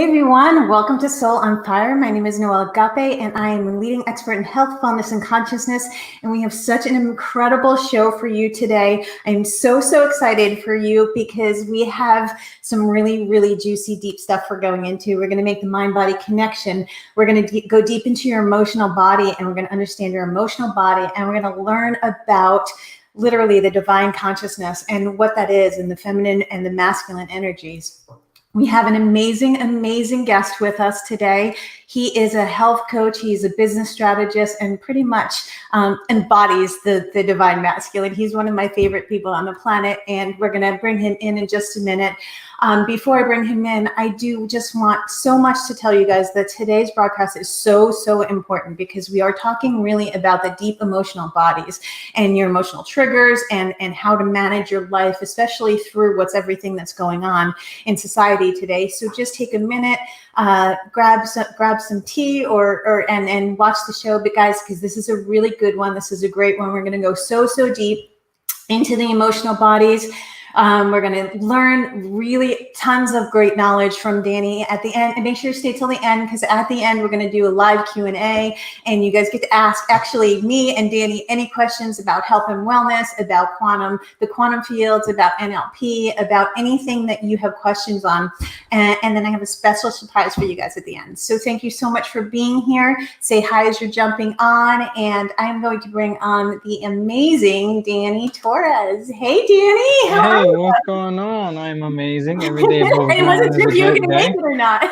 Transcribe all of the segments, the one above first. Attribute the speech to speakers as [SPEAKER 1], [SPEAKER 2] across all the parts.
[SPEAKER 1] Hey everyone, welcome to Soul on Fire. My name is Noelle Agape and I am a leading expert in health, wellness, and consciousness. And we have such an incredible show for you today. I'm so excited for you because we have some really juicy, deep stuff we're going into. We're going to make the mind-body connection. We're going to go deep into your emotional body and we're going to understand your emotional body and we're going to learn about literally the divine consciousness and what that is and the feminine and the masculine energies. We have an amazing guest with us today. He is a health coach. He's a business strategist and pretty much embodies the divine masculine. He's one of my favorite people on the planet, and we're going to bring him in just a minute. Before I bring him in, I do just want so much to tell you guys that today's broadcast is so important because we are talking really about the deep emotional bodies and your emotional triggers and how to manage your life, especially through what's everything that's going on in society today. So just take a minute, grab some tea and watch the show, but guys, because this is a really good one. This is a great one. We're going to go so deep into the emotional bodies. We're going to learn really tons of great knowledge from Danny at the end, and make sure you stay till the end because at the end we're going to do a live Q&A and you guys get to ask actually me and Danny any questions about health and wellness, about the quantum fields, about NLP, about anything that you have questions on. And then I have a special surprise for you guys at the end. So thank you so much for being here. Say hi as you're jumping on, and I'm going to bring on the amazing Danny Torres. Hey, Danny. How
[SPEAKER 2] Hey, what's going on? I'm amazing. Every day above
[SPEAKER 1] I
[SPEAKER 2] ground
[SPEAKER 1] wasn't
[SPEAKER 2] is
[SPEAKER 1] sure
[SPEAKER 2] a
[SPEAKER 1] if you were
[SPEAKER 2] good
[SPEAKER 1] going to
[SPEAKER 2] day.
[SPEAKER 1] make it or not.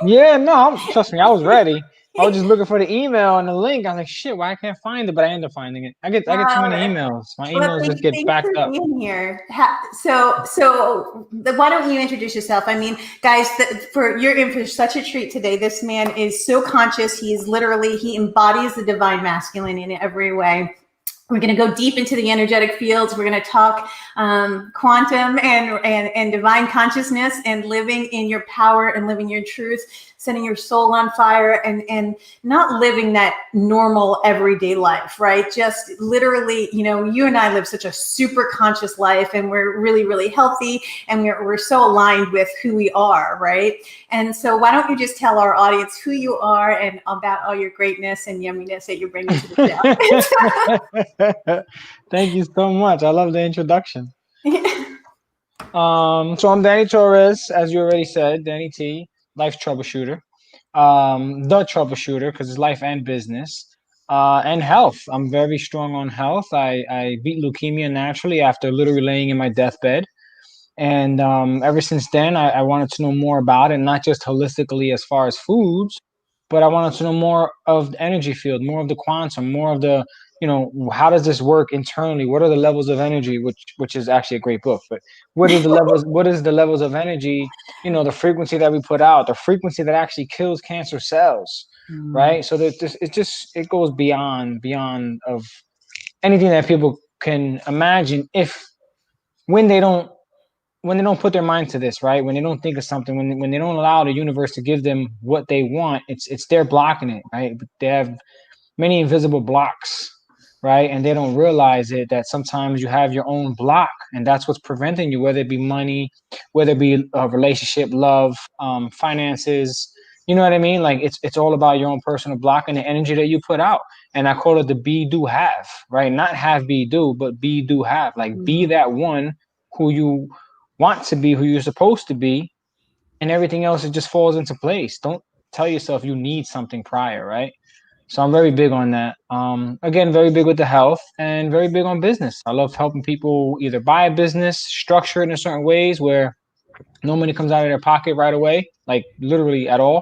[SPEAKER 2] Yeah, no, trust me, I was ready. I was just looking for the email and the link. I was like, shit, why I can't find it? But I end up finding it. I get too many emails. My
[SPEAKER 1] Well,
[SPEAKER 2] emails just get
[SPEAKER 1] thanks
[SPEAKER 2] backed
[SPEAKER 1] for
[SPEAKER 2] up.
[SPEAKER 1] being here. Why don't you introduce yourself? I mean, guys, you're in for such a treat today. This man is so conscious. He embodies the divine masculine in every way. We're going to go deep into the energetic fields. We're going to talk quantum and divine consciousness and living in your power and living your truth, setting your soul on fire and not living that normal everyday life, right? Just literally, you and I live such a super conscious life and we're really healthy and we're so aligned with who we are, right? And so why don't you just tell our audience who you are and about all your greatness and yumminess that you're bringing to the show.
[SPEAKER 2] Thank you so much. I love the introduction. So I'm Danny Torres, as you already said, Danny T, life troubleshooter. The troubleshooter because it's life and business. And health. I'm very strong on health. I beat leukemia naturally after literally laying in my deathbed. And ever since then, I wanted to know more about it, not just holistically as far as foods, but I wanted to know more of the energy field, more of the quantum, more of the, how does this work internally? What are the levels of energy, which is actually a great book, but what is the levels of energy, the frequency that we put out, the frequency that actually kills cancer cells, right? So it goes beyond of anything that people can imagine when they don't put their mind to this, right? When they don't think of something, when they don't allow the universe to give them what they want, it's they're blocking it, right? They have many invisible blocks, right? And they don't realize it, that sometimes you have your own block and that's what's preventing you, whether it be money, whether it be a relationship, love, finances, you know what I mean? Like it's all about your own personal block and the energy that you put out. And I call it the be, do, have, right? Not have, be, do, but be, do, have. Like be that one who you want to be, who you're supposed to be, and everything else, it just falls into place. Don't tell yourself you need something prior, right? So I'm very big on that. Again, very big with the health and very big on business. I love helping people either buy a business, structure it in certain ways where no money comes out of their pocket right away, like literally at all.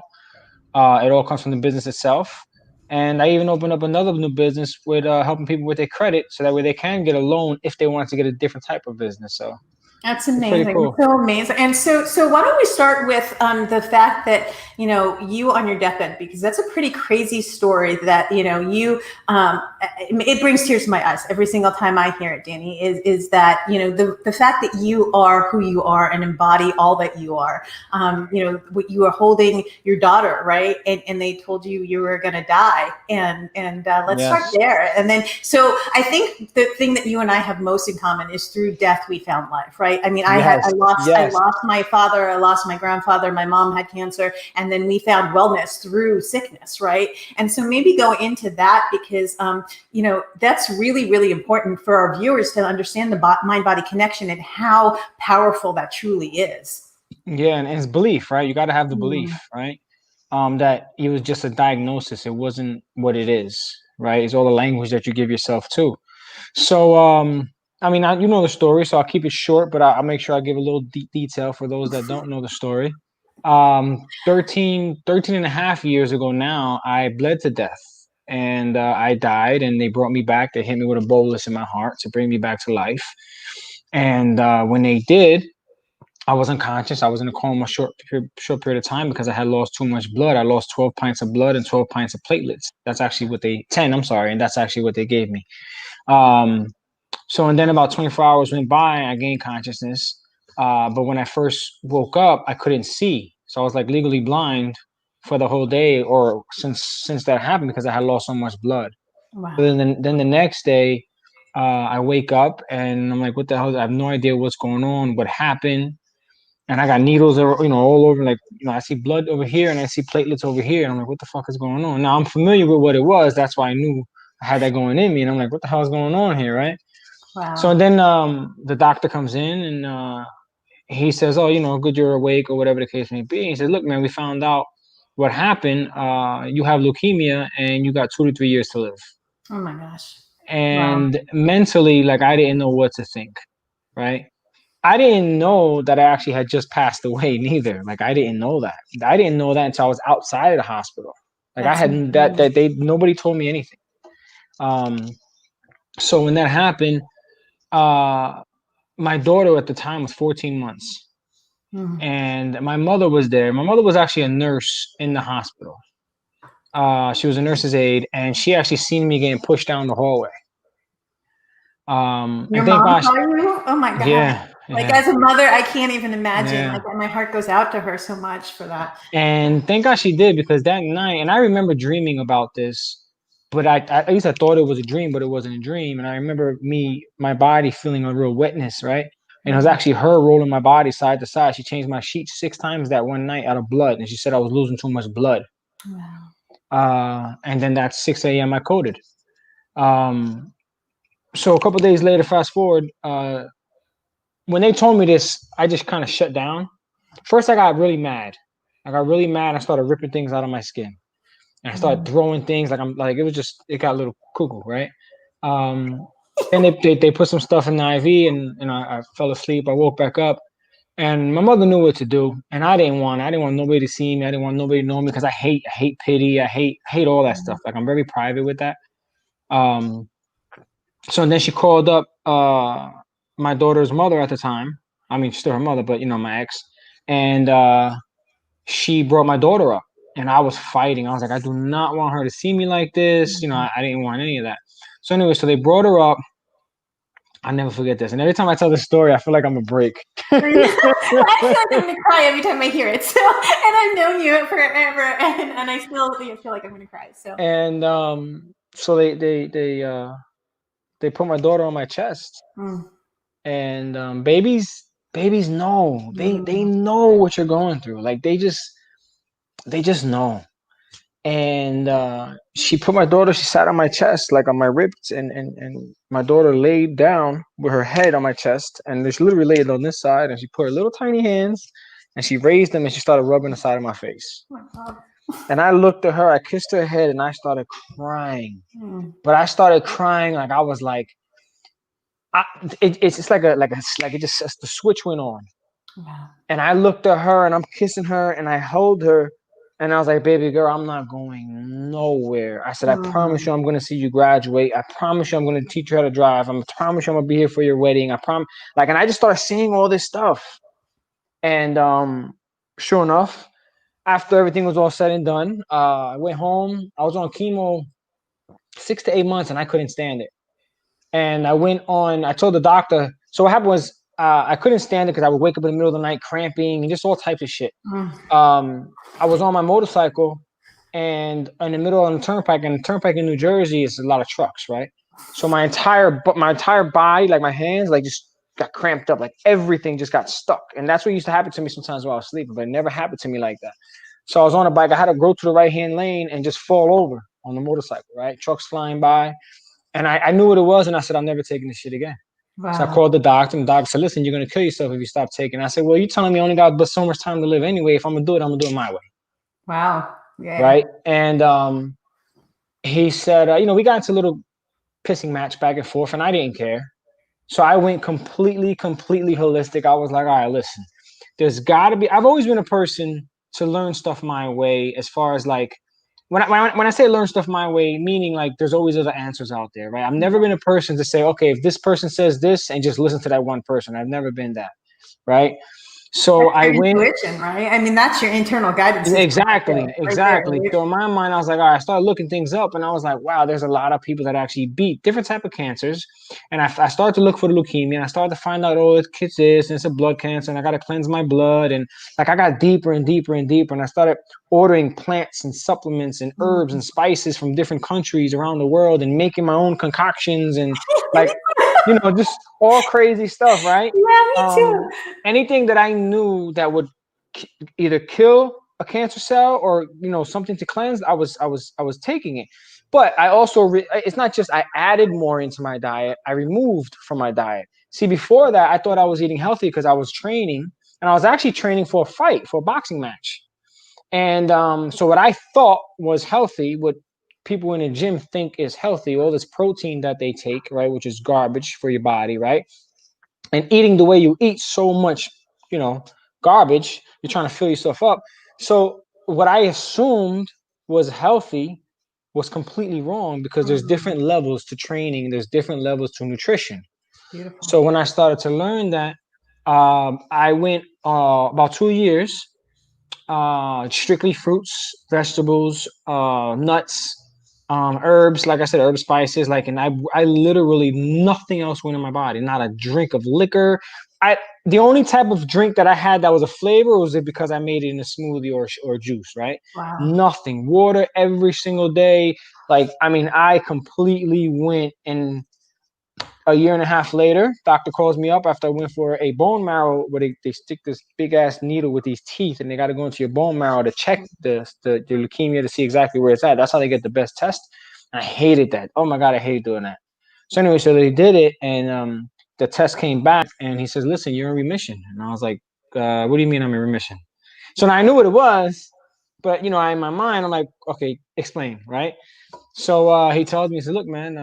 [SPEAKER 2] It all comes from the business itself. And I even opened up another new business with helping people with their credit so that way they can get a loan if they want to get a different type of business. So
[SPEAKER 1] That's
[SPEAKER 2] it's pretty
[SPEAKER 1] amazing.
[SPEAKER 2] cool.
[SPEAKER 1] So amazing. And so why don't we start with the fact that, you on your deathbed, because that's a pretty crazy story that, it brings tears to my eyes every single time I hear it, Danny, is that, the fact that you are who you are and embody all that you are, you are holding your daughter, right? And they told you were going to die. And let's start there. And then, so I think the thing that you and I have most in common is through death, we found life, right? right? I mean,
[SPEAKER 2] Yes,
[SPEAKER 1] I
[SPEAKER 2] yes.
[SPEAKER 1] lost my father, I lost my grandfather, my mom had cancer, and then we found wellness through sickness, right? And so maybe go into that because, you know, that's really, really important for our viewers to understand the mind-body connection and how powerful that truly is.
[SPEAKER 2] Yeah, and it's belief, right? You got to have the belief,
[SPEAKER 1] Mm.
[SPEAKER 2] right? That it was just a diagnosis. It wasn't what it is, right? It's all the language that you give yourself too. So, I mean, you know the story, so I'll keep it short, but I'll make sure I give a little detail for those that don't know the story. 13 and a half years ago now, I bled to death and I died, and they brought me back. They hit me with a bolus in my heart to bring me back to life. And when they did, I was unconscious. I was in a coma short period of time because I had lost too much blood. I lost 12 pints of blood and 12 pints of platelets. That's actually what 10, I'm sorry. And that's actually what they gave me. So, and then about 24 hours went by, I gained consciousness. But when I first woke up, I couldn't see. So I was like legally blind for the whole day, or since that happened, because I had lost so much blood. But
[SPEAKER 1] Wow.
[SPEAKER 2] then the next day, I wake up and I'm like, what the hell? I have no idea what's going on, what happened. And I got needles, all over. Like, I see blood over here and I see platelets over here, and I'm like, what the fuck is going on? Now I'm familiar with what it was. That's why I knew I had that going in me, and I'm like, what the hell is going on here, right? So
[SPEAKER 1] Wow.
[SPEAKER 2] then the doctor comes in and he says, oh, good, you're awake, or whatever the case may be. He says, look, man, we found out what happened. You have leukemia and you got 2 to 3 years to live.
[SPEAKER 1] Oh my gosh. Wow.
[SPEAKER 2] And mentally, like, I didn't know what to think, right? I didn't know that I actually had just passed away neither. Like, I didn't know that. I didn't know that until I was outside of the hospital. Like, I
[SPEAKER 1] That's
[SPEAKER 2] had
[SPEAKER 1] insane.
[SPEAKER 2] nobody told me anything. Um, so when that happened, uh, my daughter at the time was 14 months,
[SPEAKER 1] Mm.
[SPEAKER 2] and my mother was there. My mother was actually a nurse in the hospital. She was a nurse's aide, and she actually seen me getting pushed down the hallway.
[SPEAKER 1] Your
[SPEAKER 2] And thank
[SPEAKER 1] mom
[SPEAKER 2] God,
[SPEAKER 1] saw you? Oh my God.
[SPEAKER 2] yeah,
[SPEAKER 1] Like
[SPEAKER 2] yeah,
[SPEAKER 1] as a mother, I can't even imagine.
[SPEAKER 2] yeah.
[SPEAKER 1] Like my heart goes out to her so much for that.
[SPEAKER 2] And thank God she did, because that night, and I remember dreaming about this, but at least I thought it was a dream, but it wasn't a dream. And I remember my body feeling a real wetness, right? And it was
[SPEAKER 1] Mhm.
[SPEAKER 2] actually her rolling my body side to side. She changed my sheets 6 times that one night out of blood, and she said I was losing too much blood.
[SPEAKER 1] Wow.
[SPEAKER 2] And then that 6 a.m. I coded. Um, so a couple days later, fast forward, when they told me this, I just kind of shut down. First, I got really mad. I got really mad. I started ripping things out of my skin, and I started
[SPEAKER 1] Mhm.
[SPEAKER 2] throwing things. Like, it got a little cuckoo, right? Um, then they put some stuff in the IV, and I fell asleep. I woke back up, and my mother knew what to do, and I didn't want nobody to see me. I didn't want nobody to know me, because I hate pity. I hate all that stuff. Like, I'm very private with that. Um, so then she called up my daughter's mother at the time. I mean, she's still her mother, but my ex, and she brought my daughter up, and I was fighting. I was like, I do not want her to see me like this. I didn't want any of that. So anyway, so they brought her up. I'll never forget this. And every time I tell this story, I feel like I'm a break.
[SPEAKER 1] I feel like I'm gonna cry every time I hear it. So, and I've known you forever, and I still feel like I'm gonna cry. So,
[SPEAKER 2] And so they put my daughter on my chest,
[SPEAKER 1] mm,
[SPEAKER 2] and babies know, they
[SPEAKER 1] mm,
[SPEAKER 2] know what you're going through. Like, they just know. And she put my daughter, she sat on my chest, like on my ribs, and my daughter laid down with her head on my chest, and she literally laid on this side, and she put her little tiny hands and she raised them, and she started rubbing the side of my face.
[SPEAKER 1] oh my God.
[SPEAKER 2] And I looked at her, I kissed her head, and I started crying.
[SPEAKER 1] Mm,
[SPEAKER 2] But I started crying like I was like, it's like it just, the switch went on.
[SPEAKER 1] wow.
[SPEAKER 2] And I looked at her, and I'm kissing her, and I held her, and I was like, baby girl, I'm not going nowhere. I said, I promise
[SPEAKER 1] Mm,
[SPEAKER 2] you I'm going to see you graduate. I promise you I'm going to teach you how to drive. I promise you I'm going to be here for your wedding. I promise. Like, and I just started saying all this stuff. And sure enough, after everything was all said and done, I went home. I was on chemo 6 to 8 months, and I couldn't stand it. And I told the doctor. So what happened was, I couldn't stand it because I would wake up in the middle of the night cramping and just all types of shit.
[SPEAKER 1] mm,
[SPEAKER 2] I was on my motorcycle, and in the middle of the turnpike, and the turnpike in New Jersey is a lot of trucks, right? So my entire body, like my hands, like just got cramped up, like everything just got stuck. And that's what used to happen to me sometimes while I was sleeping, but it never happened to me like that. So I was on a bike. I had to go to the right-hand lane and just fall over on the motorcycle, right? Trucks flying by. And I knew what it was. And I said, I'm never taking this shit again. So I
[SPEAKER 1] Wow.
[SPEAKER 2] called the doctor, and the doctor said, listen, you're going to kill yourself if you stop taking it. I said, well, you're telling me I only got but so much time to live anyway. If I'm going to do it, I'm going to do it my way.
[SPEAKER 1] Wow. Yeah.
[SPEAKER 2] Right. And he said, we got into a little pissing match back and forth, and I didn't care. So I went completely holistic. I was like, all right, listen, there's got to be, I've always been a person to learn stuff my way, as far as like, when I say learn stuff my way, meaning like there's always other answers out there, right? I've never been a person to say, okay, if this person says this, and just listen to that one person. I've never been that, right? So
[SPEAKER 1] That's
[SPEAKER 2] I
[SPEAKER 1] your
[SPEAKER 2] went.
[SPEAKER 1] intuition, right? I mean, that's your internal guidance system.
[SPEAKER 2] Exactly.
[SPEAKER 1] Right there,
[SPEAKER 2] So in my mind, I was like, all right, I started looking things up, and I was like, wow, there's a lot of people that actually beat different type of cancers. And I started to look for the leukemia, and I started to find out, oh, it's this, and it's a blood cancer, and I got to cleanse my blood. And like, I got deeper and deeper and deeper. And I started ordering plants and supplements and herbs and spices from different countries around the world, and making my own concoctions, and like, just all crazy stuff, right?
[SPEAKER 1] Yeah, me too.
[SPEAKER 2] Anything that I knew that would either kill a cancer cell or something to cleanse, I was taking it. But I also it's not just I added more into my diet, I removed from my diet. See, before that, I thought I was eating healthy because I was training, and I was actually training for a fight, for a boxing match. And so what I thought was healthy, what people in the gym think is healthy, all this protein that they take, right, which is garbage for your body, right? And eating the way you eat, so much, garbage, you're trying to fill yourself up. So what I assumed was healthy was completely wrong, because there's different levels to training, there's different levels to nutrition.
[SPEAKER 1] Beautiful.
[SPEAKER 2] So when I started to learn that, I went about 2 years, strictly fruits, vegetables, nuts, herbs, like I said, herb spices, like, and I literally, nothing else went in my body, not a drink of liquor. The only type of drink that I had that was a flavor was it because I made it in a smoothie or juice, right?
[SPEAKER 1] Wow.
[SPEAKER 2] Nothing. Water every single day. Like, I mean, I completely went. And a year and a half later, doctor calls me up after I went for a bone marrow, where they stick this big ass needle with these teeth, and they got to go into your bone marrow to check the leukemia, to see exactly where it's at. That's how they get the best test. And I hated that. Oh my God, I hated doing that. So anyway, so they did it, and the test came back, and he says, listen, you're in remission. And I was like, what do you mean I'm in remission? So now I knew what it was, but in my mind, I'm like, okay, explain, right? So he tells me, he said, look, man,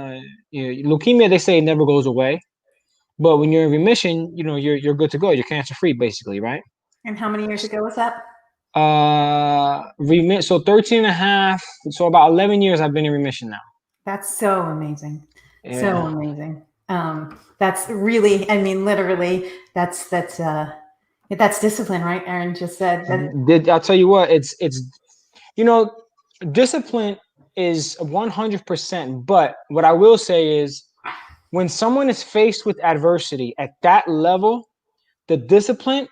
[SPEAKER 2] leukemia, they say it never goes away. But when you're in remission, you're good to go. You're cancer free, basically, right?
[SPEAKER 1] And how many years ago was that?
[SPEAKER 2] So 13 and a half. So about 11 years I've been in remission now.
[SPEAKER 1] That's so amazing.
[SPEAKER 2] Yeah.
[SPEAKER 1] So amazing. That's really, I mean, literally, that's discipline, right? Aaron just said that.
[SPEAKER 2] I'll tell you what, it's discipline is 100%. But what I will say is, when someone is faced with adversity at that level, the discipline,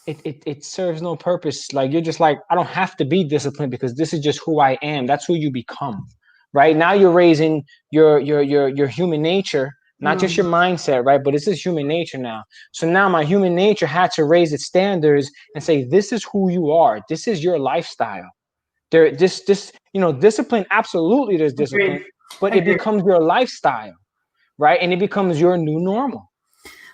[SPEAKER 2] it serves no purpose. Like, you're just like, I don't have to be disciplined, because this is just who I am. That's who you become, right? Now you're raising your human nature, not just your mindset, right? But this is human nature now. So now my human nature had to raise its standards and say, this is who you are. This is your lifestyle. Discipline, absolutely there's discipline, but it becomes your lifestyle, right? And it becomes your new normal.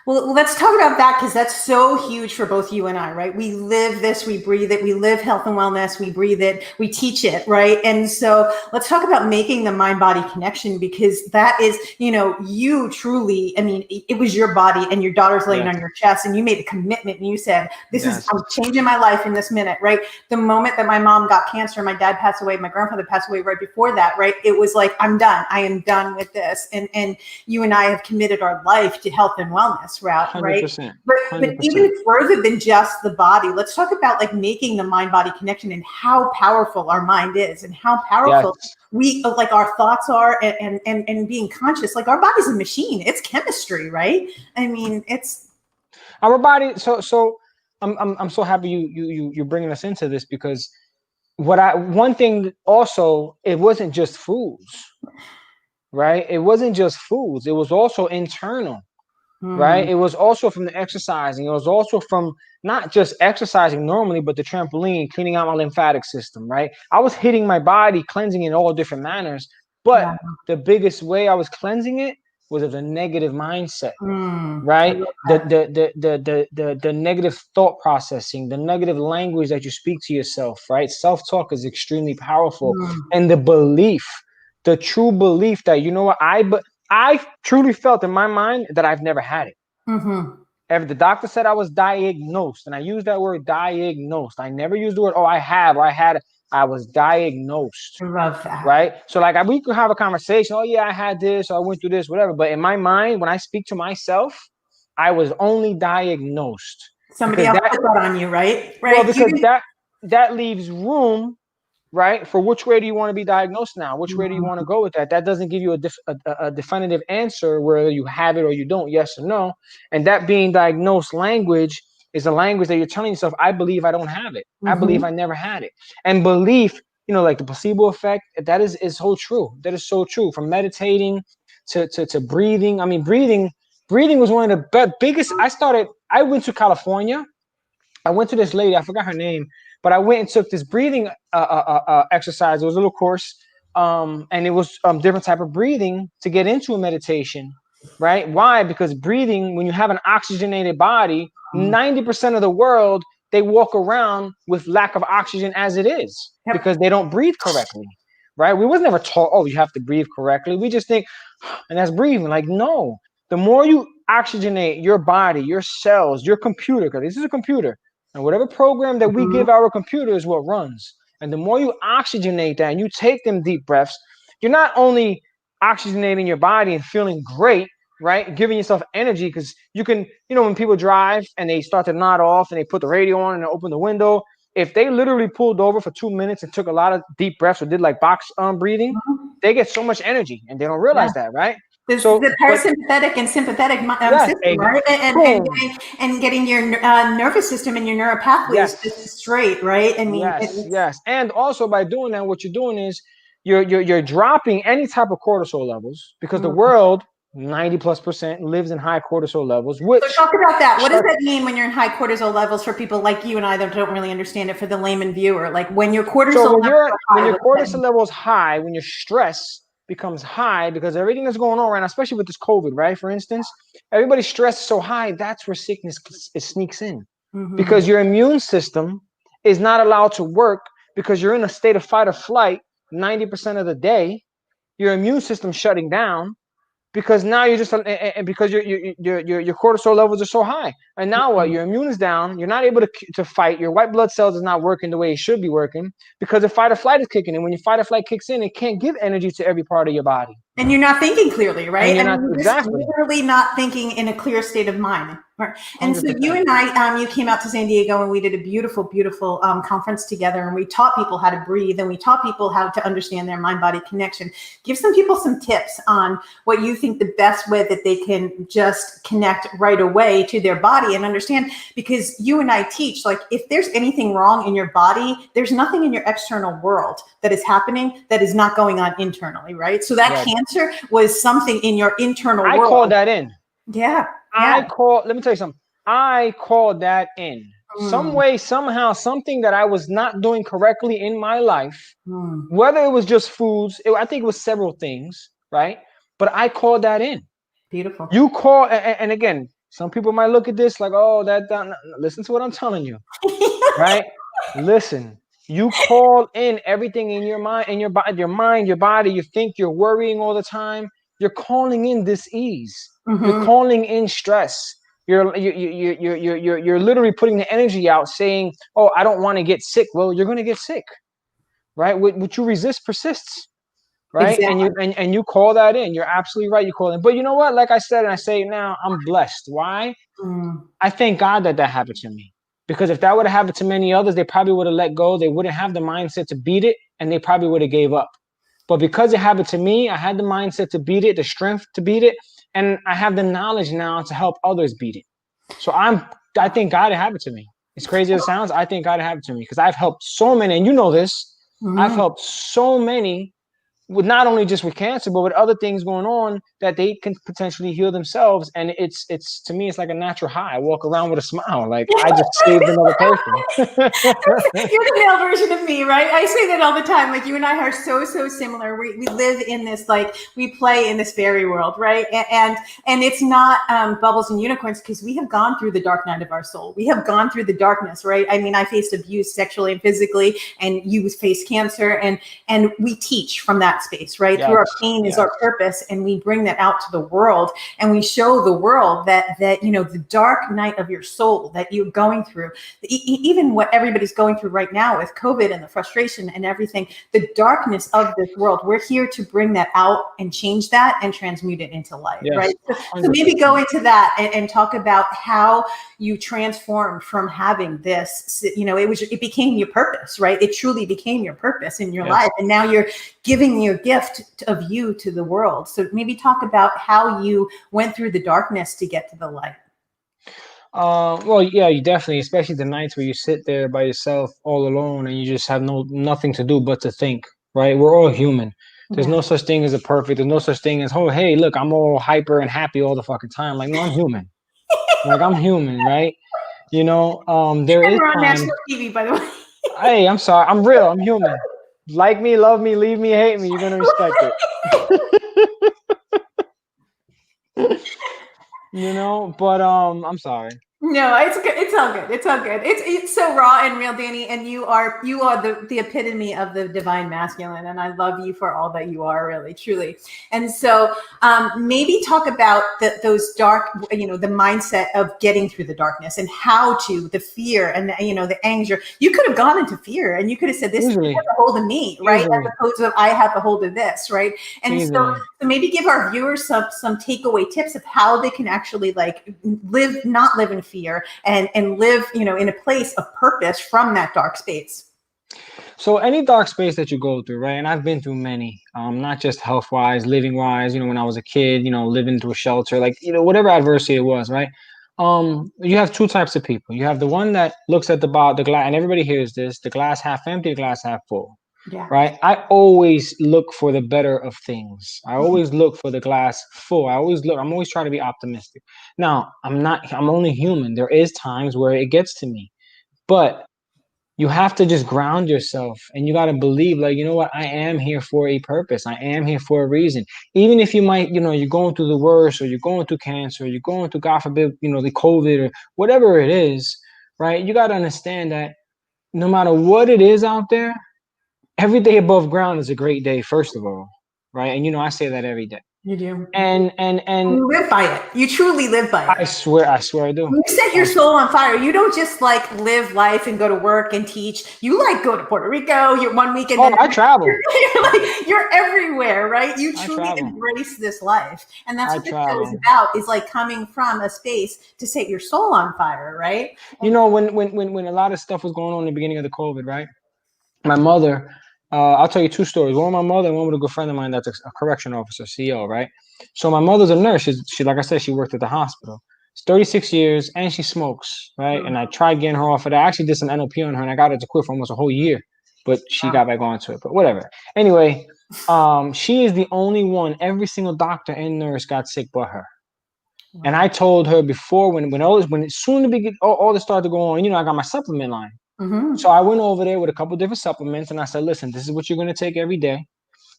[SPEAKER 1] Well, let's talk about that, because that's so huge for both you and I, right? We live this, we breathe it, we live health and wellness, we breathe it, we teach it, right? And so let's talk about making the mind-body connection, because that is, you truly, I mean, it was your body, and your daughter's laying on your chest, and you made a commitment, and you said, I'm changing my life in this minute, right? The moment that my mom got cancer, my dad passed away, my grandfather passed away right before that, right? It was like, I'm done. I am done with this. And you and I have committed our life to health and wellness route, 100%, right? But even further than just the body, let's talk about like making the mind-body connection, and how powerful our mind is, and how powerful we, like, our thoughts are, and being conscious. Like, our body's a machine. It's chemistry, right? I mean, it's
[SPEAKER 2] our body. So I'm so happy you're bringing us into this, because one thing also, it wasn't just foods, right? It wasn't just foods. It was also internal. right? It was also from the exercising. It was also from not just exercising normally, but the trampoline, cleaning out my lymphatic system, right? I was hitting my body, cleansing in all different manners. But
[SPEAKER 1] Yeah.
[SPEAKER 2] the biggest way I was cleansing it was of a negative mindset,
[SPEAKER 1] I
[SPEAKER 2] right?
[SPEAKER 1] love
[SPEAKER 2] The,
[SPEAKER 1] that.
[SPEAKER 2] the the the the negative thought processing, the negative language that you speak to yourself, right? Self-talk is extremely powerful. And the belief, the true belief that, you know what, I truly felt in my mind that I've never had it.
[SPEAKER 1] Mm-hmm.
[SPEAKER 2] If the doctor said I was diagnosed, and I use that word diagnosed, I never use the word, oh, I have, or I had, I was diagnosed,
[SPEAKER 1] I love that.
[SPEAKER 2] right? So like we could have a conversation, oh yeah, I had this, or I went through this, whatever. But in my mind, when I speak to myself, I was only diagnosed.
[SPEAKER 1] Somebody
[SPEAKER 2] Because
[SPEAKER 1] else
[SPEAKER 2] that,
[SPEAKER 1] put that on you, right?
[SPEAKER 2] well,
[SPEAKER 1] Right. You
[SPEAKER 2] because
[SPEAKER 1] didn't.
[SPEAKER 2] that leaves room, right? For which way do you want to be diagnosed now? Which way do you want to go with that? That doesn't give you a definitive answer whether you have it or you don't, yes or no. And that being diagnosed language is a language that you're telling yourself, I believe I don't have it. I believe I never had it. And belief, like the placebo effect, that is so true. That is so true. From meditating to breathing. I mean, breathing was one of the biggest. I went to California. I went to this lady, I forgot her name, but I went and took this breathing exercise. It was a little course, and it was different type of breathing to get into a meditation, right? Why? Because breathing, when you have an oxygenated body, 90% of the world, they walk around with lack of oxygen as it is
[SPEAKER 1] Yep.
[SPEAKER 2] because they don't breathe correctly, right? We was never taught, oh, you have to breathe correctly. We just think, and that's breathing. Like, no, the more you oxygenate your body, your cells, your computer, because this is a computer, and whatever program that we give our computer is what runs. And the more you oxygenate that and you take them deep breaths, you're not only oxygenating your body and feeling great, right? Giving yourself energy, because you can, when people drive and they start to nod off and they put the radio on and they open the window, if they literally pulled over for 2 minutes and took a lot of deep breaths or did like box breathing, they get so much energy and they don't
[SPEAKER 1] Yeah.
[SPEAKER 2] realize that, right?
[SPEAKER 1] This
[SPEAKER 2] So,
[SPEAKER 1] the
[SPEAKER 2] but
[SPEAKER 1] parasympathetic and sympathetic
[SPEAKER 2] yes,
[SPEAKER 1] system, right?
[SPEAKER 2] boom,
[SPEAKER 1] And getting your nervous system and your neural pathways
[SPEAKER 2] yes.
[SPEAKER 1] straight, right? I mean,
[SPEAKER 2] Yes, yes. And also by doing that, what you're doing is you're dropping any type of cortisol levels, because the world 90+% lives in high cortisol levels,
[SPEAKER 1] so
[SPEAKER 2] which
[SPEAKER 1] talk about that. What does
[SPEAKER 2] start,
[SPEAKER 1] that mean when you're in high cortisol levels for people like you and I that don't really understand it, for the layman viewer? Like when your
[SPEAKER 2] so
[SPEAKER 1] cortisol levels are
[SPEAKER 2] when
[SPEAKER 1] high,
[SPEAKER 2] your
[SPEAKER 1] what does that
[SPEAKER 2] cortisol
[SPEAKER 1] mean?
[SPEAKER 2] levels high, when your stress becomes high, because everything that's going on right now, especially with this COVID, right? For instance, everybody's stress is so high, that's where sickness sneaks in, because your immune system is not allowed to work because you're in a state of fight or flight 90% of the day. Your immune system shutting down because now you're just, and because your cortisol levels are so high, and now what? Your immune is down. You're not able to fight. Your white blood cells is not working the way it should be working because the fight or flight is kicking in. When your fight or flight kicks in, it can't give energy to every part of your body,
[SPEAKER 1] And you're not thinking clearly,
[SPEAKER 2] and
[SPEAKER 1] right?
[SPEAKER 2] you're
[SPEAKER 1] I
[SPEAKER 2] not
[SPEAKER 1] mean, you're just
[SPEAKER 2] exactly
[SPEAKER 1] literally not thinking in a clear state of mind. Right. And so you
[SPEAKER 2] 100%.
[SPEAKER 1] and I, you came out to San Diego and we did a beautiful, beautiful conference together, and we taught people how to breathe and we taught people how to understand their mind-body connection. Give some people some tips on what you think the best way that they can just connect right away to their body and understand, because you and I teach, like, if there's anything wrong in your body, there's nothing in your external world that is happening that is not going on internally, right? So that
[SPEAKER 2] Right.
[SPEAKER 1] cancer was something in your internal
[SPEAKER 2] I
[SPEAKER 1] world.
[SPEAKER 2] call that in.
[SPEAKER 1] Yeah. Yeah.
[SPEAKER 2] Let me tell you something. I called that in. Some way, somehow, something that I was not doing correctly in my life, whether it was just foods, I think it was several things, right? But I called that in.
[SPEAKER 1] Beautiful.
[SPEAKER 2] You call, and again, some people might look at this like, oh, listen to what I'm telling you, right? Listen, you call in everything in your mind, your body, you think you're worrying all the time. You're calling in dis-ease. You're calling in stress. You're literally putting the energy out saying, oh, I don't want to get sick. Well, you're going to get sick, right? What you resist persists, right?
[SPEAKER 1] Exactly.
[SPEAKER 2] And you call that in. You're absolutely right. You call in. But you know what? Like I said, and I say it now, I'm blessed. Why? I thank God that happened to me. Because if that would have happened to many others, they probably would have let go. They wouldn't have the mindset to beat it, and they probably would have gave up. But because it happened to me, I had the mindset to beat it, the strength to beat it, and I have the knowledge now to help others beat it. So I think God it happened to me. As crazy as it sounds, I think God it happened to me because I've helped so many, and you know this. I've helped so many with not only just with cancer, but with other things going on that they can potentially heal themselves. And it's to me, it's like a natural high. I walk around with a smile, like I just saved another person.
[SPEAKER 1] You're the male version of me, right? I say that all the time. Like you and I are so similar. We live in this, like we play in this fairy world, right? And it's not bubbles and unicorns, because we have gone through the dark night of our soul. We have gone through the darkness, right? I mean, I faced abuse sexually and physically, and you faced cancer, and we teach from that space, right?
[SPEAKER 2] Yes,
[SPEAKER 1] Through our pain is our purpose, and we bring that out to the world, and we show the world that the dark night of your soul that you're going through, even what everybody's going through right now with COVID and the frustration and everything, the darkness of this world, we're here to bring that out and change that and transmute it into light, right? So maybe go into that and talk about how you transformed from having this, it became your purpose, right? It truly became your purpose in your life. And now you're giving your gift of you to the world. So maybe talk about how you went through the darkness to get to the light.
[SPEAKER 2] Well, yeah, you definitely, especially the nights where you sit there by yourself all alone and you just have nothing to do but to think, right? We're all human. There's no such thing as a perfect. There's no such thing as, oh, hey, look, I'm all hyper and happy all the fucking time. Like, no, I'm human. Like, I'm human, right? There is
[SPEAKER 1] We're on
[SPEAKER 2] time.
[SPEAKER 1] national TV, by the way.
[SPEAKER 2] Hey, I'm sorry. I'm real. I'm human. Like me, love me, leave me, hate me. You're gonna respect it. But I'm sorry.
[SPEAKER 1] No, it's good. It's all good. It's all good. It's so raw and real, Danny. And you are the epitome of the divine masculine. And I love you for all that you are, really, truly. And so maybe talk about those dark, the mindset of getting through the darkness and how to, the fear and the anger. You could have gone into fear and you could have said, this has a hold of me, right? As opposed to I have a hold of this, right? And so maybe give our viewers some takeaway tips of how they can actually not live in fear and live, in a place of purpose from that dark space.
[SPEAKER 2] So any dark space that you go through, right? And I've been through many, not just health wise, living wise, when I was a kid, living through a shelter, whatever adversity it was, right? You have two types of people. You have the one that looks at the glass, and everybody hears this, the glass half empty, the glass half full. Yeah. Right. I always look for the better of things. I always look for the glass full. I'm always trying to be optimistic. Now, I'm only human. There is times where it gets to me, but you have to just ground yourself and you got to believe, you know what? I am here for a purpose. I am here for a reason. Even if you might, you're going through the worst, or you're going through cancer, or you're going through, God forbid, the COVID or whatever it is, right? You got to understand that no matter what it is out there, every day above ground is a great day, first of all, right? And I say that every day.
[SPEAKER 1] You do.
[SPEAKER 2] And
[SPEAKER 1] you live by it. You truly live by it.
[SPEAKER 2] I swear I do.
[SPEAKER 1] You set your soul on fire. You don't just live life and go to work and teach. You go to Puerto Rico. You're one weekend.
[SPEAKER 2] I travel.
[SPEAKER 1] You're everywhere, right? You truly embrace this life, and that's what the show is about. Is coming from a space to set your soul on fire, right?
[SPEAKER 2] When a lot of stuff was going on in the beginning of the COVID, right? My mother, I'll tell you two stories. One with my mother and one with a good friend of mine that's a correction officer, CO, right? So my mother's a nurse. She like I said, she worked at the hospital. It's 36 years and she smokes, right? And I tried getting her off of that. I actually did some NLP on her and I got her to quit for almost a whole year, but she got back onto it, but whatever. Anyway, she is the only one, every single doctor and nurse got sick but her. Wow. And I told her before all this started to go on, I got my supplement line. Mm-hmm. So I went over there with a couple different supplements and I said, listen, this is what you're going to take every day.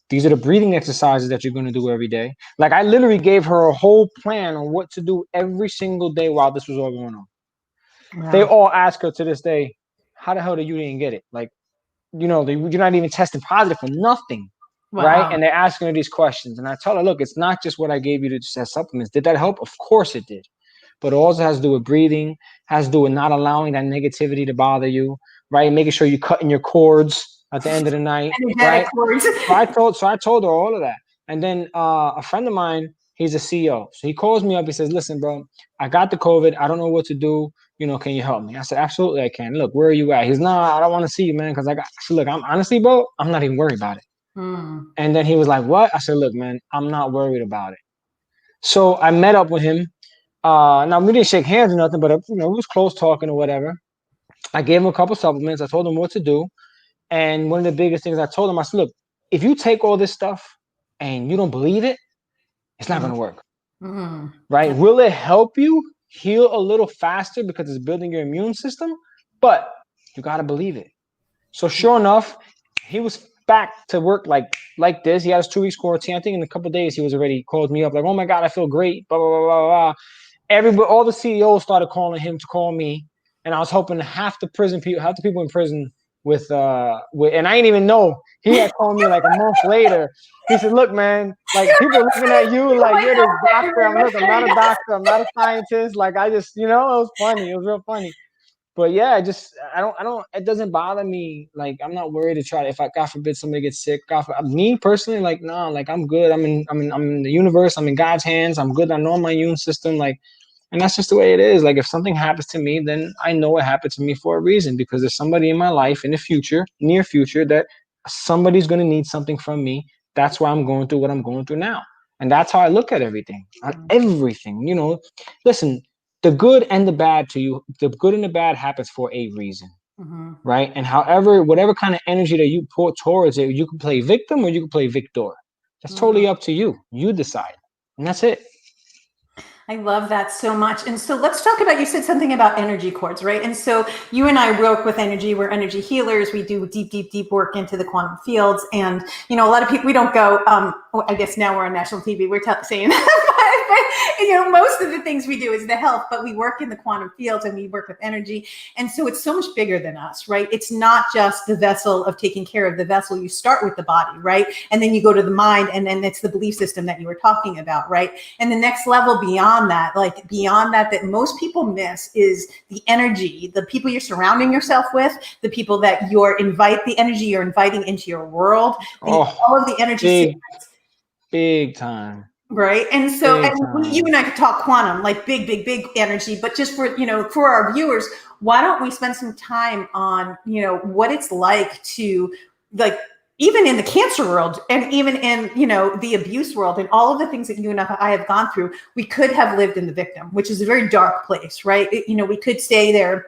[SPEAKER 2] These are the breathing exercises that you're going to do every day. I literally gave her a whole plan on what to do every single day while this was all going on. Wow. They all ask her to this day, how the hell did you didn't get it? You're not even testing positive for nothing. Wow. Right? And they're asking her these questions. And I tell her, look, it's not just what I gave you to just as supplements. Did that help? Of course it did. But it also has to do with breathing, has to do with not allowing that negativity to bother you, right? Making sure you're cutting your cords at the end of the night, right? So I told her all of that. And then a friend of mine, he's a CEO. So he calls me up. He says, listen, bro, I got the COVID. I don't know what to do. Can you help me? I said, absolutely, I can. Look, where are you at? He's, I don't want to see you, man. Because look, I'm honestly, bro, I'm not even worried about it. And then he was like, what? I said, look, man, I'm not worried about it. So I met up with him. Now we didn't shake hands or nothing, but it was close talking or whatever. I gave him a couple supplements. I told him what to do. And one of the biggest things I told him, I said, look, if you take all this stuff and you don't believe it, it's not going to work. Right? Will it help you heal a little faster because it's building your immune system? But you got to believe it. So sure enough, he was back to work like this. He had his 2 weeks quarantine. I think in a couple of days he was already called me up like, oh my God, I feel great. Blah, blah, blah, blah, blah. Everybody, all the CEOs started calling him to call me. And I was hoping half the people in prison with and I didn't even know. He had called me like a month later. He said, look, man, like people are looking at you like you're this doctor. I'm not a doctor. I'm not a scientist. Like I just, it was funny. It was real funny. But yeah, I don't, it doesn't bother me. Like, I'm not worried to try to, if God forbid somebody gets sick, me personally, like, nah, like I'm good. I'm in the universe. I'm in God's hands. I'm good. I know my immune system. Like, and that's just the way it is. Like, if something happens to me, then I know it happened to me for a reason, because there's somebody in my life in the future, near future, that somebody's going to need something from me. That's why I'm going through what I'm going through now. And that's how I look at everything, listen, the good and the bad to you, the good and the bad happens for a reason, right? And whatever kind of energy that you pour towards it, you can play victim or you can play victor. That's totally up to you. You decide. And that's it.
[SPEAKER 1] I love that so much. And so let's talk about, you said something about energy cords, right? And so you and I work with energy. We're energy healers. We do deep work into the quantum fields. And, a lot of people, we don't go, I guess now we're on national TV. We're saying but, most of the things we do is the health, but we work in the quantum fields and we work with energy. And so it's so much bigger than us, right? It's not just the vessel of taking care of the vessel. You start with the body, right? And then you go to the mind, and then it's the belief system that you were talking about, right? And the next level beyond that most people miss is the energy, the people you're surrounding yourself with, the people that the energy you're inviting into your world, all of the energy.
[SPEAKER 2] Big time.
[SPEAKER 1] Right. And so you and I could talk quantum, like big energy, but just for our viewers, why don't we spend some time on, what it's like to, like, even in the cancer world and even in, the abuse world and all of the things that you and I have gone through, we could have lived in the victim, which is a very dark place, right? We could stay there.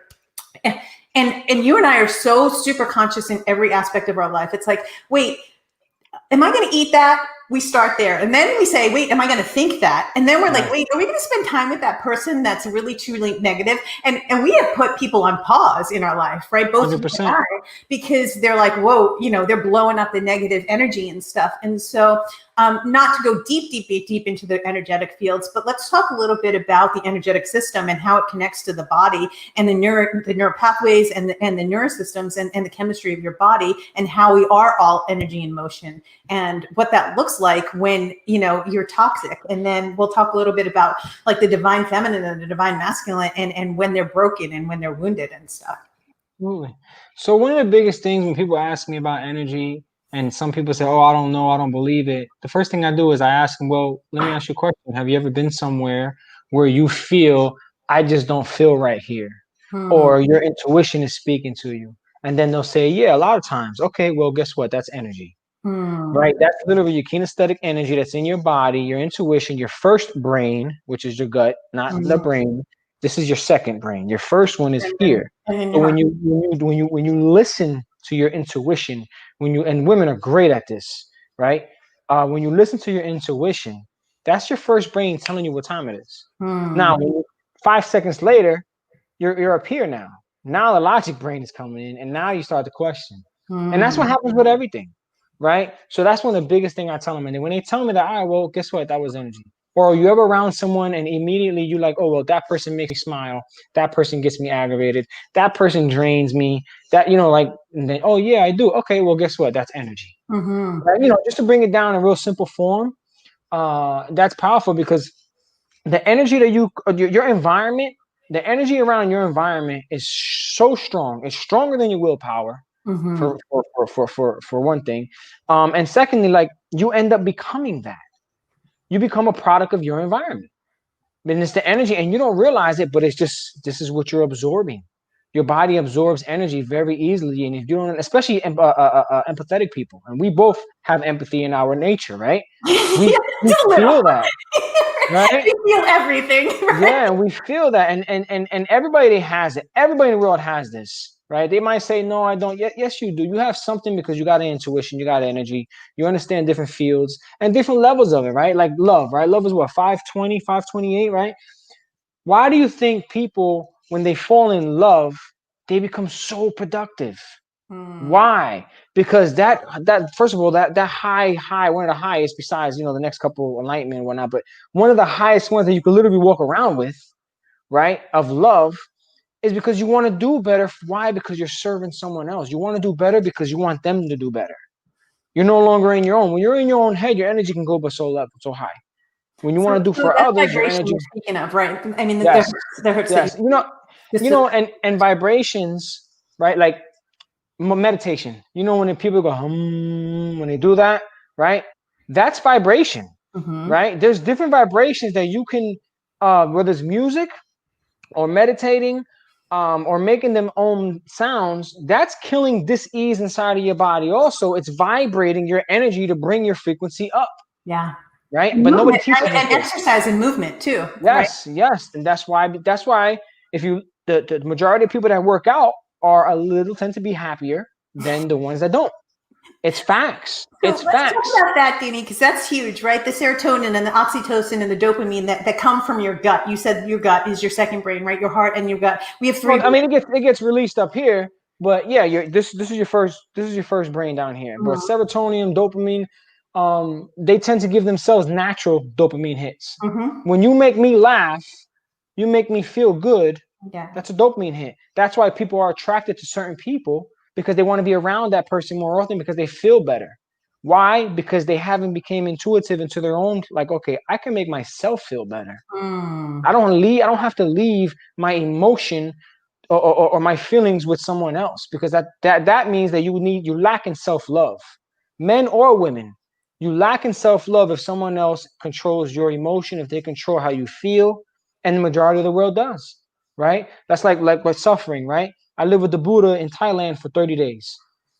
[SPEAKER 1] And you and I are so super conscious in every aspect of our life. It's like, wait, am I going to eat that? We start there. And then we say, wait, am I going to think that? And then we're like, wait, are we going to spend time with that person that's really, truly negative? And we have put people on pause in our life, right? Both 100%. Because they're like, whoa, they're blowing up the negative energy and stuff. And so not to go deep into the energetic fields, but let's talk a little bit about the energetic system and how it connects to the body and the neural pathways and the neurosystems and the chemistry of your body, and how we are all energy in motion and what that looks like when, you're toxic. And then we'll talk a little bit about like the divine feminine and the divine masculine and when they're broken and when they're wounded and stuff.
[SPEAKER 2] Absolutely. So one of the biggest things when people ask me about energy, and some people say, oh, I don't know, I don't believe it. The first thing I do is I ask them, well, let me ask you a question. Have you ever been somewhere where you feel, I just don't feel right here? Or your intuition is speaking to you? And then they'll say, yeah, a lot of times. Okay, well, guess what? That's energy. Right? That's literally your kinesthetic energy that's in your body, your intuition, your first brain, which is your gut, not the brain. This is your second brain. Your first one is here. So when you listen to your intuition, and women are great at this, right? When you listen to your intuition, that's your first brain telling you what time it is. Now, 5 seconds later, you're up here now. Now the logic brain is coming in, and now you start to question. And that's what happens with everything, right? So that's one of the biggest things I tell them. And then when they tell me that, all right, well, guess what? That was energy. Or are you ever around someone and immediately you like, oh, well, that person makes me smile. That person gets me aggravated. That person drains me. That, and then, oh, yeah, I do. Okay, well, guess what? That's energy. Right? Just to bring it down in real simple form, that's powerful, because the energy that your environment, the energy around your environment is so strong. It's stronger than your willpower. For one thing. And secondly, like, you end up becoming that. You become a product of your environment. And it's the energy, and you don't realize it, but it's just, this is what you're absorbing. Your body absorbs energy very easily. And if you don't, especially empathetic people, and we both have empathy in our nature, right? We feel that. Right?
[SPEAKER 1] We feel everything. Right?
[SPEAKER 2] Yeah, we feel that. And everybody has it. Everybody in the world has this. right? They might say, no, I don't. Yes, you do. You have something because you got an intuition, you got energy, you understand different fields and different levels of it, right? Like love, right? Love is what, 520, 528, right? Why do you think people, when they fall in love, they become so productive?
[SPEAKER 1] Hmm.
[SPEAKER 2] Why? Because that first of all, that high, one of the highest, besides, the next couple enlightenment and whatnot, but one of the highest ones that you could literally walk around with, right, of love, is because you want to do better. Why? Because you're serving someone else. You want to do better because you want them to do better. You're no longer in your own. When you're in your own head, your energy can go but so level, so high. When you
[SPEAKER 1] So,
[SPEAKER 2] want to do
[SPEAKER 1] so
[SPEAKER 2] for
[SPEAKER 1] that
[SPEAKER 2] others, your
[SPEAKER 1] vibration
[SPEAKER 2] energy.
[SPEAKER 1] you're speaking of, right? I mean,
[SPEAKER 2] Yes,
[SPEAKER 1] the hurts that
[SPEAKER 2] yes.
[SPEAKER 1] just to,
[SPEAKER 2] And vibrations, right? Like meditation. When people go when they do that, right? That's vibration,
[SPEAKER 1] Mhm.
[SPEAKER 2] right? There's different vibrations that you can, whether it's music or meditating, or making them own sounds. That's killing dis-ease inside of your body. Also, it's vibrating your energy to bring your frequency up,
[SPEAKER 1] Yeah.
[SPEAKER 2] right?
[SPEAKER 1] And
[SPEAKER 2] But nobody
[SPEAKER 1] movement
[SPEAKER 2] teaches us
[SPEAKER 1] and
[SPEAKER 2] this.
[SPEAKER 1] exercise and movement too, right?
[SPEAKER 2] Yes, yes, and that's why if you the majority of people that work out are a little tend to be happier than the ones that don't. It's facts.
[SPEAKER 1] So
[SPEAKER 2] It's
[SPEAKER 1] let's talk
[SPEAKER 2] facts.
[SPEAKER 1] about that, Dini, because that's huge, right? The serotonin and the oxytocin and the dopamine that come from your gut. You said your gut is your second brain, right? Your heart and your gut. We have three
[SPEAKER 2] Well, I
[SPEAKER 1] brains.
[SPEAKER 2] mean, it gets released up here, but yeah, this is your first brain down here. But serotonin, dopamine, they tend to give themselves natural dopamine hits.
[SPEAKER 1] Mm-hmm.
[SPEAKER 2] When you make me laugh, you make me feel good.
[SPEAKER 1] Yeah.
[SPEAKER 2] That's a dopamine hit. That's why people are attracted to certain people, because they want to be around that person more often because they feel better. Why? Because they haven't became intuitive into their own, like, okay, I can make myself feel better.
[SPEAKER 1] Mm.
[SPEAKER 2] I don't have to leave my emotion or my feelings with someone else, because that means that you lack in self-love. Men or women, you lack in self-love if someone else controls your emotion, if they control how you feel, and the majority of the world does, right? That's like with suffering, right? I lived with the Buddha in Thailand for 30 days,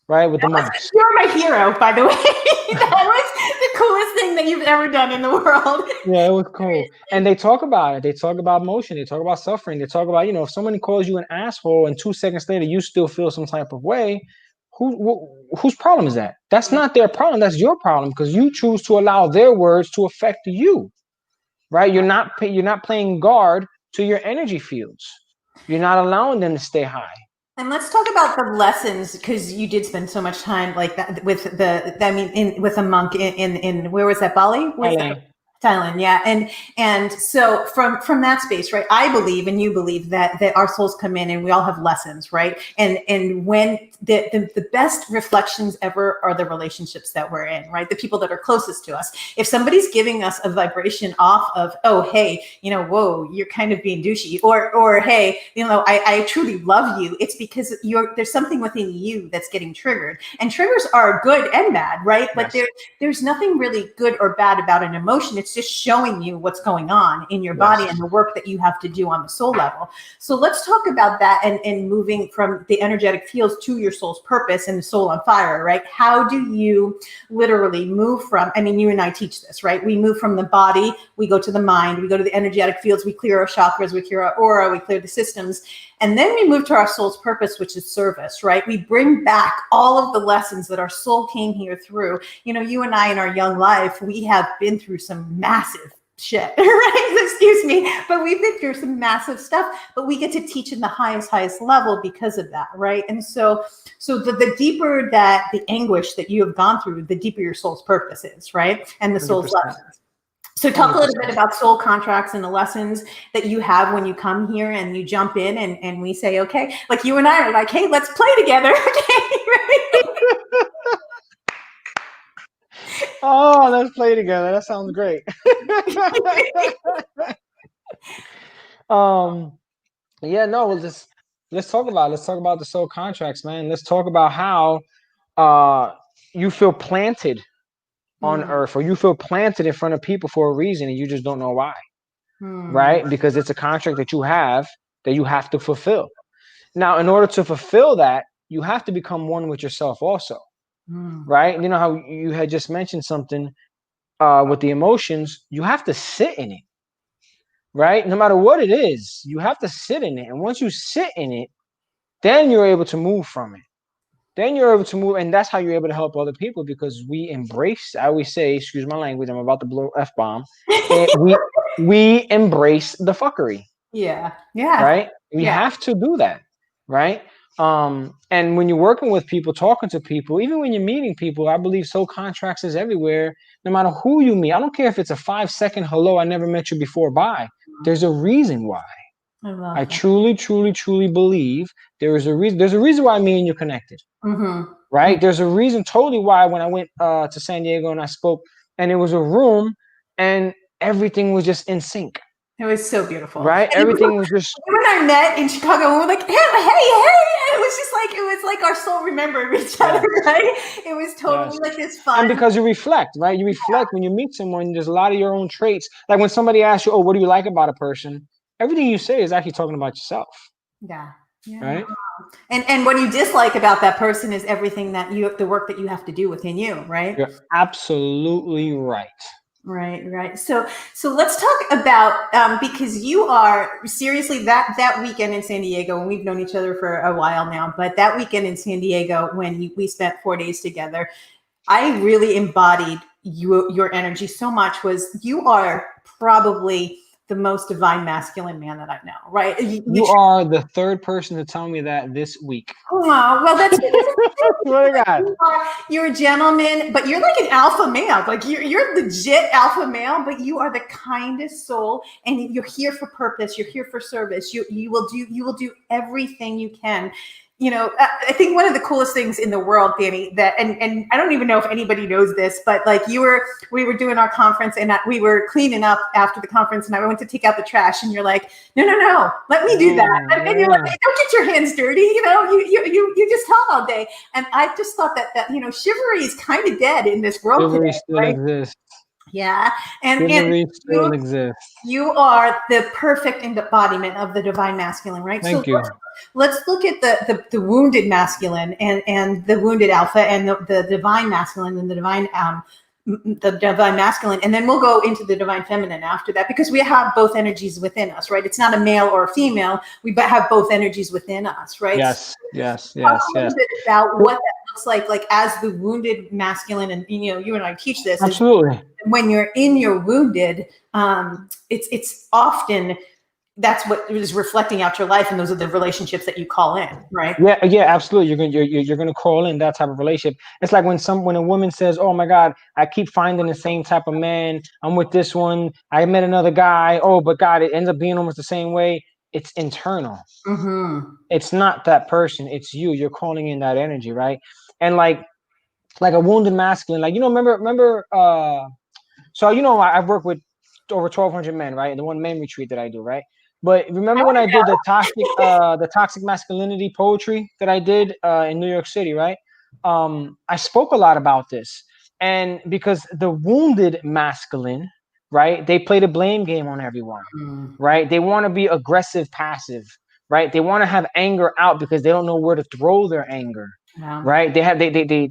[SPEAKER 2] right, with the monks.
[SPEAKER 1] You're my hero, by the way. That was the coolest thing that you've ever done in the world.
[SPEAKER 2] Yeah, it was cool. And they talk about it. They talk about emotion. They talk about suffering. They talk about, if somebody calls you an asshole and 2 seconds later you still feel some type of way, whose problem is that? That's not their problem. That's your problem, because you choose to allow their words to affect you, right? You're not playing guard to your energy fields. You're not allowing them to stay high.
[SPEAKER 1] And let's talk about the lessons, because you did spend so much time like that with with a monk in where was that, Bali? Where's that?
[SPEAKER 2] Thailand.
[SPEAKER 1] Thailand, yeah, and so from that space, right? I believe, and you believe that our souls come in, and we all have lessons, right? And when the best reflections ever are the relationships that we're in, right? The people that are closest to us. If somebody's giving us a vibration off of, oh, hey, whoa, you're kind of being douchey, or hey, I truly love you. It's because there's something within you that's getting triggered, and triggers are good and bad, right? But
[SPEAKER 2] Yes.
[SPEAKER 1] there's nothing really good or bad about an emotion. It's just showing you what's going on in your body
[SPEAKER 2] Yes.
[SPEAKER 1] and the work that you have to do on the soul level. So let's talk about that, and moving from the energetic fields to your soul's purpose and the soul on fire, right? How do you literally move from, I mean, you and I teach this, right? We move from the body, we go to the mind, we go to the energetic fields, we clear our chakras, we clear our aura, we clear the systems. And then we move to our soul's purpose, which is service, right? We bring back all of the lessons that our soul came here through. You and I in our young life, we have been through some massive shit, right? Excuse me. But we've been through some massive stuff, but we get to teach in the highest level because of that, right? And so the deeper that the anguish that you have gone through, the deeper your soul's purpose is, right? And the soul's
[SPEAKER 2] 100%.
[SPEAKER 1] lessons. So talk a little
[SPEAKER 2] 100%.
[SPEAKER 1] bit about soul contracts and the lessons that you have when you come here and you jump in and we say, okay, like you and I are like, hey, let's play together. Okay.
[SPEAKER 2] Oh, let's play together. That sounds great. Yeah, no, let's talk about the soul contracts, man. Let's talk about how you feel planted on earth, or you feel planted in front of people for a reason, and you just don't know why, right? Because it's a contract that you have to fulfill. Now, in order to fulfill that, you have to become one with yourself also, right? You know how you had just mentioned something with the emotions. You have to sit in it, right? No matter what it is, you have to sit in it. And once you sit in it, then you're able to move from it. Then you're able to move, and that's how you're able to help other people, because we embrace, I always say, excuse my language, I'm about to blow F-bomb. We embrace the fuckery.
[SPEAKER 1] Yeah. Yeah.
[SPEAKER 2] Right? We
[SPEAKER 1] Yeah.
[SPEAKER 2] have to do that. Right? And when you're working with people, talking to people, even when you're meeting people, I believe soul contracts is everywhere, no matter who you meet. I don't care if it's a 5-second hello, I never met you before, bye. There's a reason why.
[SPEAKER 1] I love
[SPEAKER 2] I
[SPEAKER 1] that.
[SPEAKER 2] truly, truly, truly believe there's a reason why me and you connected.
[SPEAKER 1] Mm-hmm.
[SPEAKER 2] Right? There's a reason totally why when I went to San Diego and I spoke, and it was a room and everything was just in sync.
[SPEAKER 1] It was so beautiful.
[SPEAKER 2] Right? Everything was just.
[SPEAKER 1] When I met in Chicago, we were like, hey, it was like our soul remembered each other, right? It was totally like this fun.
[SPEAKER 2] And because you reflect, right? You reflect when you meet someone, there's a lot of your own traits. Like when somebody asks you, oh, what do you like about a person? Everything you say is actually talking about yourself.
[SPEAKER 1] Yeah.
[SPEAKER 2] Right?
[SPEAKER 1] And what you dislike about that person is everything that the work that you have to do within you, right?
[SPEAKER 2] You're absolutely right.
[SPEAKER 1] Right. So let's talk about because you are seriously that weekend in San Diego, and we've known each other for a while now, but that weekend in San Diego when we spent 4 days together, I really embodied your energy so much. You are probably the most divine masculine man that I know, right?
[SPEAKER 2] You are the third person to tell me that this week.
[SPEAKER 1] Oh, well, that's
[SPEAKER 2] God.
[SPEAKER 1] You're a gentleman, but you're like an alpha male. Like you're legit alpha male, but you are the kindest soul, and you're here for purpose. You're here for service. You will do everything you can. You know, I think one of the coolest things in the world, Danny, that and I don't even know if anybody knows this, but like we were doing our conference and we were cleaning up after the conference, and I went to take out the trash, and you're like, no, let me do that, and you're like, hey, don't get your hands dirty, you just talk all day, and I just thought that chivalry is kind of dead in this world
[SPEAKER 2] Chivalry
[SPEAKER 1] today,
[SPEAKER 2] still
[SPEAKER 1] right?
[SPEAKER 2] exists.
[SPEAKER 1] Yeah, and
[SPEAKER 2] still exists.
[SPEAKER 1] You are the perfect embodiment of the divine masculine, right?
[SPEAKER 2] Thank you.
[SPEAKER 1] Let's look at the wounded masculine and the wounded alpha and the divine masculine and the divine masculine, and then we'll go into the divine feminine after that, because we have both energies within us, right? It's not a male or a female. We have both energies within us, right?
[SPEAKER 2] Yes.
[SPEAKER 1] Talk a little bit about what that looks like as the wounded masculine, and you and I teach this.
[SPEAKER 2] Absolutely.
[SPEAKER 1] When you're in your wounded, it's often that's what is reflecting out your life, and those are the relationships that you call in, right?
[SPEAKER 2] Yeah, absolutely. You're gonna call in that type of relationship. It's like when a woman says, "Oh my God, I keep finding the same type of man. I'm with this one. I met another guy. Oh, but God, it ends up being almost the same way." It's internal.
[SPEAKER 1] Mm-hmm.
[SPEAKER 2] It's not that person. It's you. You're calling in that energy, right? And like a wounded masculine, like remember. So I've worked with over 1,200 men, right? The one men retreat that I do, right? But remember when I did the toxic masculinity poetry that I did in New York City, right? I spoke a lot about this, and because the wounded masculine, right? They play the blame game on everyone, right? They want to be aggressive, passive, right? They want to have anger out because they don't know where to throw their anger, right? They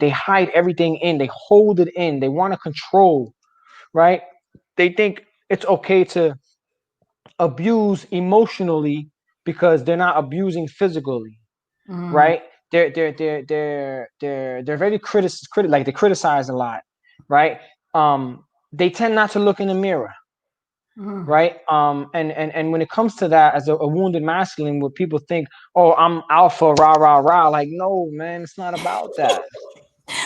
[SPEAKER 2] hide everything in, they hold it in, they want to control, right? They think it's okay to abuse emotionally because they're not abusing physically, right? They're very like they criticize a lot, right? They tend not to look in the mirror, right? And when it comes to that, as a wounded masculine, where people think, oh, I'm alpha, rah rah rah, like, no, man, it's not about that.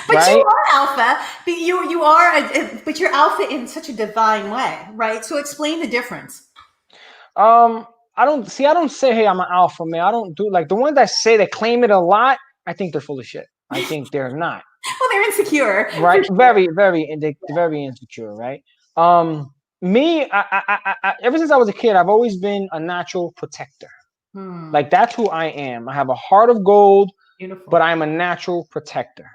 [SPEAKER 1] But
[SPEAKER 2] right?
[SPEAKER 1] you are alpha, but you are, but you're alpha in such a divine way, right? So explain the difference.
[SPEAKER 2] I don't say, hey, I'm an alpha male. I don't do, like, the ones that say, they claim it a lot, I think they're full of shit. I think they're not.
[SPEAKER 1] Well, they're insecure.
[SPEAKER 2] Right? Sure. Very insecure, right? Me, I ever since I was a kid, I've always been a natural protector. Like, that's who I am. I have a heart of gold. Beautiful. But I'm a natural protector.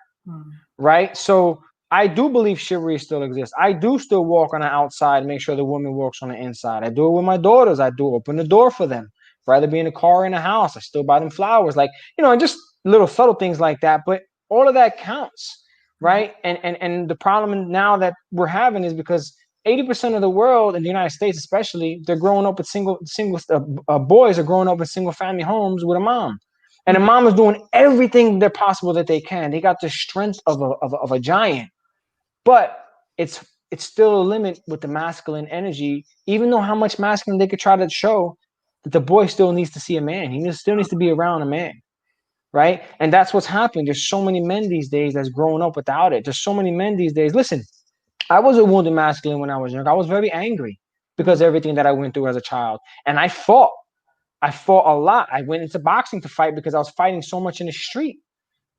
[SPEAKER 2] Right? So I do believe chivalry still exists. I do still walk on the outside and make sure the woman walks on the inside. I do it with my daughters. I do open the door for them. Rather be in a car or in a house, I still buy them flowers. Like, and just little subtle things like that. But all of that counts, right? And the problem now that we're having is because 80% of the world, in the United States especially, they're growing up with boys are growing up in single family homes with a mom. And the mom is doing everything they're possible that they can. They got the strength of a giant, but it's still a limit with the masculine energy. Even though how much masculine they could try to show, that the boy still needs to see a man. He still needs to be around a man, right? And that's what's happening. There's so many men these days that's growing up without it. There's so many men these days. Listen, I was a wounded masculine when I was young. I was very angry because of everything that I went through as a child, and I fought. I fought a lot. I went into boxing to fight because I was fighting so much in the street,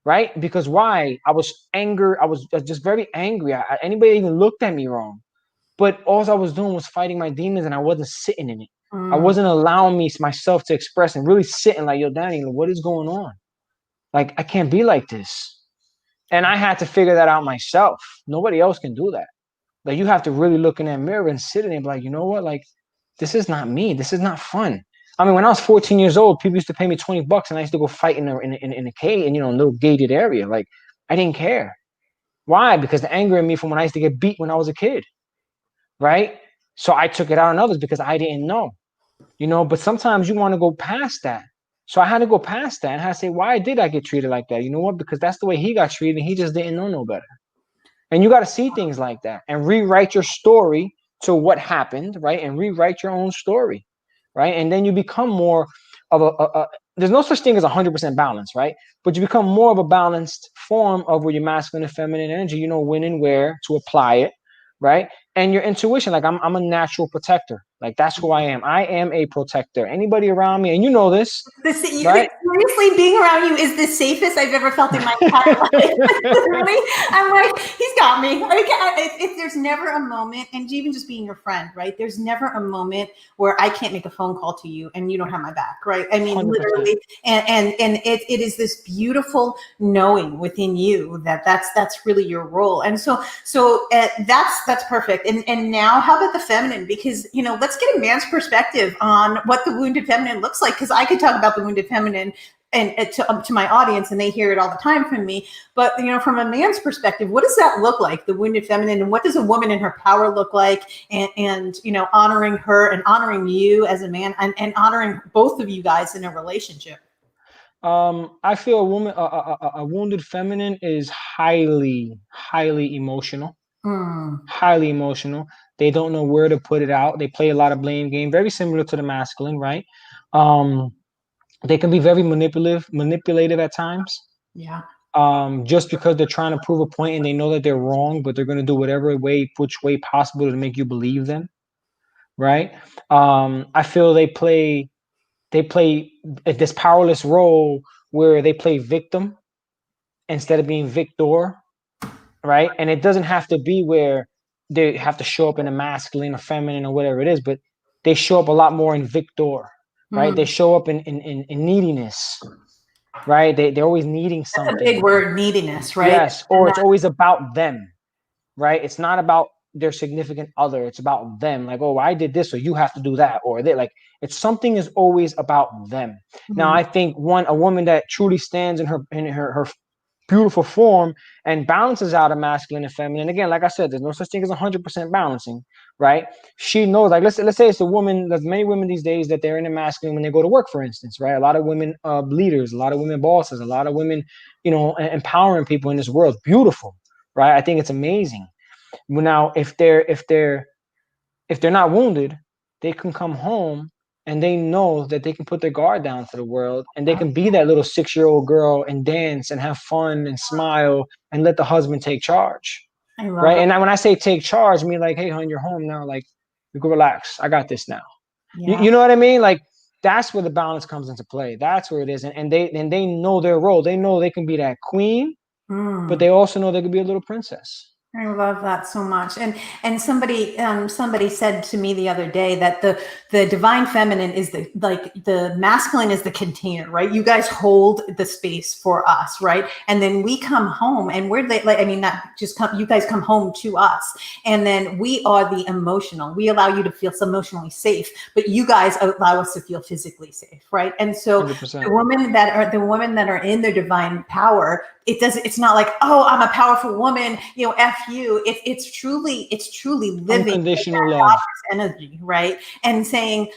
[SPEAKER 2] right? Because why? I was angry. I was just very angry. Anybody even looked at me wrong. But all I was doing was fighting my demons, and I wasn't sitting in it. I wasn't allowing myself to express and really sitting like, yo, Danny, what is going on? Like, I can't be like this. And I had to figure that out myself. Nobody else can do that. Like, you have to really look in that mirror and sit in it and be like, you know what? Like, this is not me. This is not fun. I mean, when I was 14 years old, people used to pay me $20 and I used to go fight in a cage, in, a little gated area. Like, I didn't care. Why? Because the anger in me from when I used to get beat when I was a kid, right? So I took it out on others because I didn't know, but sometimes you want to go past that. So I had to go past that and I had to say, why did I get treated like that? You know what? Because that's the way he got treated and he just didn't know no better. And you got to see things like that and rewrite your story to what happened, right? And rewrite your own story, right? And then you become more of there's no such thing as 100% balance, right? But you become more of a balanced form of where your masculine and feminine energy, when and where to apply it, right? And your intuition, like I'm a natural protector. Like, that's who I am. I am a protector. Anybody around me, and you know this, right?
[SPEAKER 1] Seriously, being around you is the safest I've ever felt in my entire life. Really, I'm like, he's got me. There's never a moment, and even just being your friend, right? There's never a moment where I can't make a phone call to you and you don't have my back, right? I mean, 100%. Literally, and it is this beautiful knowing within you that that's really your role, and so that's perfect. And now, how about the feminine? Because let's get a man's perspective on what the wounded feminine looks like, because I could talk about the wounded feminine and to my audience, and they hear it all the time from me. But from a man's perspective, what does that look like, the wounded feminine, and what does a woman in her power look like? And honoring her and honoring you as a man, and honoring both of you guys in a relationship.
[SPEAKER 2] I feel a wounded feminine is highly emotional. Highly emotional. They don't know where to put it out. They play a lot of blame game, very similar to the masculine, right? They can be very manipulative at times.
[SPEAKER 1] Yeah.
[SPEAKER 2] Just because they're trying to prove a point and they know that they're wrong, but they're going to do which way possible to make you believe them, right? I feel they play this powerless role where they play victim instead of being victor, right? And it doesn't have to be where they have to show up in a masculine or feminine or whatever it is, but they show up a lot more in victor, right? They show up in neediness, right? They're always needing something.
[SPEAKER 1] That's a big word, neediness, right?
[SPEAKER 2] Yes, or it's always about them, right? It's not about their significant other. It's about them. Like, oh, I did this, so you have to do that, or they it's something is always about them. Now, I think a woman that truly stands in her beautiful form and balances out a masculine and feminine. Again, like I said, there's no such thing as 100% balancing, right? She knows, like, let's say it's a woman. There's many women these days that they're in the masculine when they go to work, for instance, right? A lot of women leaders, a lot of women bosses, a lot of women, empowering people in this world. Beautiful, right? I think it's amazing. Now, if they're not wounded, they can come home and they know that they can put their guard down to the world and they can be that little 6-year-old girl and dance and have fun and smile and let the husband take charge. Right. And when I say take charge, I mean, like, hey, hon, you're home now. Like, you can relax. I got this now. Yeah. You know what I mean? Like, that's where the balance comes into play. That's where it is. And they know their role. They know they can be that queen, but they also know they can be a little princess.
[SPEAKER 1] I love that so much. And somebody said to me the other day that the divine feminine is the masculine is the container, right? You guys hold the space for us, right? And then we come home and you guys come home to us. And then we are the emotional. We allow you to feel emotionally safe, but you guys allow us to feel physically safe, right? And so
[SPEAKER 2] 100%.
[SPEAKER 1] the women that are in their divine power, it's not like, oh, I'm a powerful woman, F you, it's truly living
[SPEAKER 2] Unconditional love.
[SPEAKER 1] energy, right? And saying,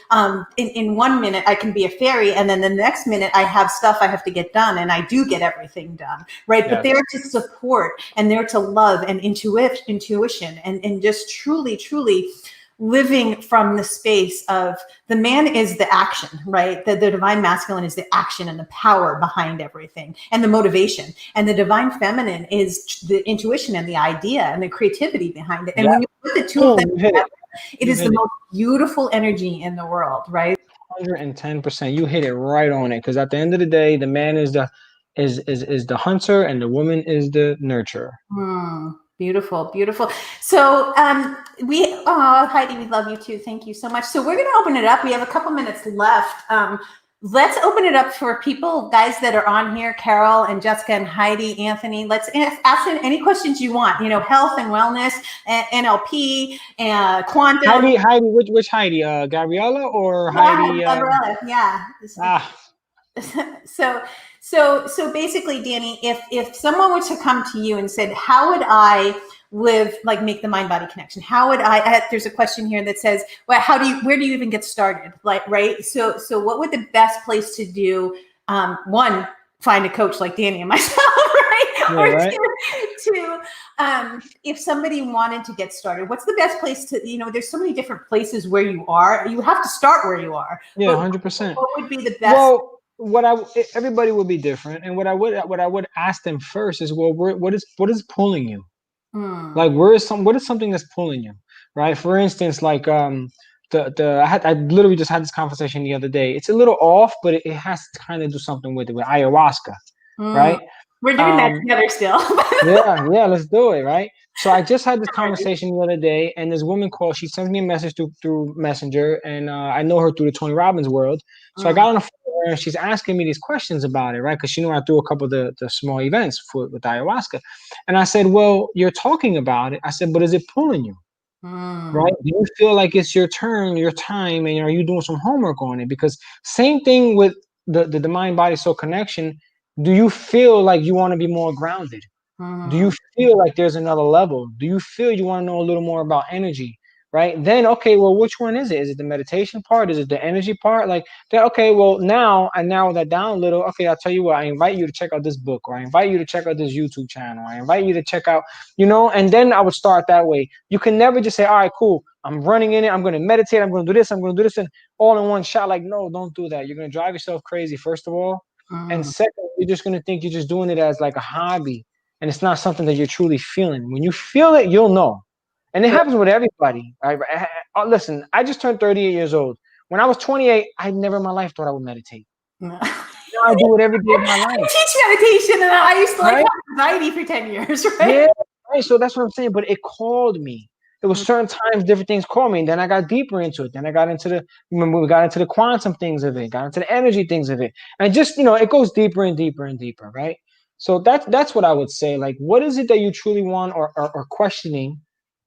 [SPEAKER 1] in 1 minute I can be a fairy, and then the next minute I have stuff I have to get done, and I do get everything done, right?
[SPEAKER 2] Yes.
[SPEAKER 1] But they're to support, and they're to love and intuition, and just truly living from the space of the man is the action, right? The divine masculine is the action and the power behind everything and the motivation. And the divine feminine is the intuition and the idea and the creativity behind it. And when you put the two of them together, it is the most beautiful energy in the world, right?
[SPEAKER 2] 110%. You hit it right on it. Because at the end of the day, the man is the hunter and the woman is the nurturer.
[SPEAKER 1] Beautiful. So Heidi, we love you too. Thank you so much. So we're going to open it up. We have a couple minutes left. Let's open it up for people, guys that are on here, Carol and Jessica and Heidi, Anthony. Let's ask them any questions you want, health and wellness, NLP, and quantum.
[SPEAKER 2] Heidi, which Heidi? Gabriella or Heidi?
[SPEAKER 1] Gabriella, yeah. So basically, Danny, if someone were to come to you and said, how would I make the mind body connection? How would there's a question here that says, well, where do you even get started? Right. So what would the best place to do? One, find a coach like Danny and myself, right?
[SPEAKER 2] Yeah,
[SPEAKER 1] or
[SPEAKER 2] right.
[SPEAKER 1] two, if somebody wanted to get started, what's the best place to, there's so many different places where you are. You have to start where you are.
[SPEAKER 2] Yeah, 100%.
[SPEAKER 1] What would be the best?
[SPEAKER 2] Well, everybody would be different, and what I would ask them first is, well, what is pulling you? Like, what is something that's pulling you, right? For instance, like I literally just had this conversation the other day. It's a little off, but it has to kind of do something with ayahuasca, right?
[SPEAKER 1] We're doing that together still.
[SPEAKER 2] yeah, let's do it, right? So I just had this conversation the other day, and this woman called. She sends me a message through Messenger, and I know her through the Tony Robbins world. So I got on the phone with her, and she's asking me these questions about it, right? Because she knew I threw a couple of the small events with ayahuasca, and I said, "Well, you're talking about it." I said, "But is it pulling you?" Right? Do you feel like it's your turn, your time, and are you doing some homework on it? Because same thing with the mind body soul connection. Do you feel like you want to be more grounded? Do you feel like there's another level? Do you feel you want to know a little more about energy? Right? Then, okay, well, which one is it? Is it the meditation part? Is it the energy part? Like that, okay, well, now I narrow that down a little. Okay, I'll tell you what, I invite you to check out this book, or I invite you to check out this YouTube channel. I invite you to check out, and then I would start that way. You can never just say, all right, cool, I'm running in it, I'm going to meditate, I'm going to do this, I'm going to do this, and all in one shot. Like, no, don't do that. You're going to drive yourself crazy, first of all. And second, you're just going to think you're just doing it as like a hobby. And it's not something that you're truly feeling. When you feel it, you'll know. And it happens with everybody. Listen, I just turned 38 years old. When I was 28, I never in my life thought I would meditate. Now I do it every day of my life.
[SPEAKER 1] I teach meditation, and I used to have anxiety for 10 years, right?
[SPEAKER 2] Yeah, right. So that's what I'm saying. But it called me. It was certain times, different things called me. And then I got deeper into it. Then I got into we got into the quantum things of it, got into the energy things of it. And just, it goes deeper and deeper and deeper, right? So that's what I would say. Like, what is it that you truly want or questioning,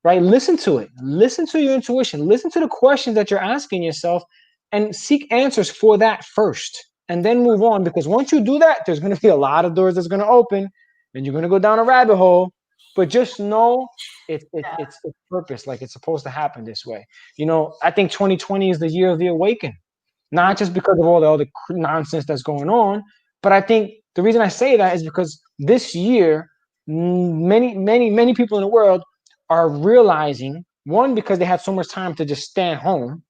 [SPEAKER 2] right? Listen to it. Listen to your intuition. Listen to the questions that you're asking yourself and seek answers for that first. And then move on. Because once you do that, there's going to be a lot of doors that's going to open. And you're going to go down a rabbit hole. But just know it's purpose. Like, it's supposed to happen this way. I think 2020 is the year of the awakening. Not just because of all the nonsense that's going on, but I think the reason I say that is because this year, many people in the world are realizing, one, because they have so much time to just stand home,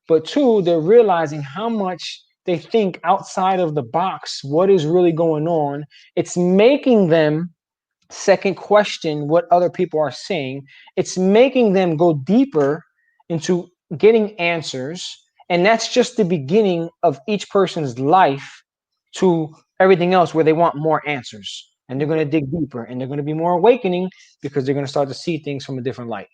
[SPEAKER 2] but two, they're realizing how much they think outside of the box, what is really going on. It's making them second question what other people are saying. It's making them go deeper into getting answers. And that's just the beginning of each person's life to everything else where they want more answers. And they're going to dig deeper, and they're going to be more awakening because they're going to start to see things from a different light.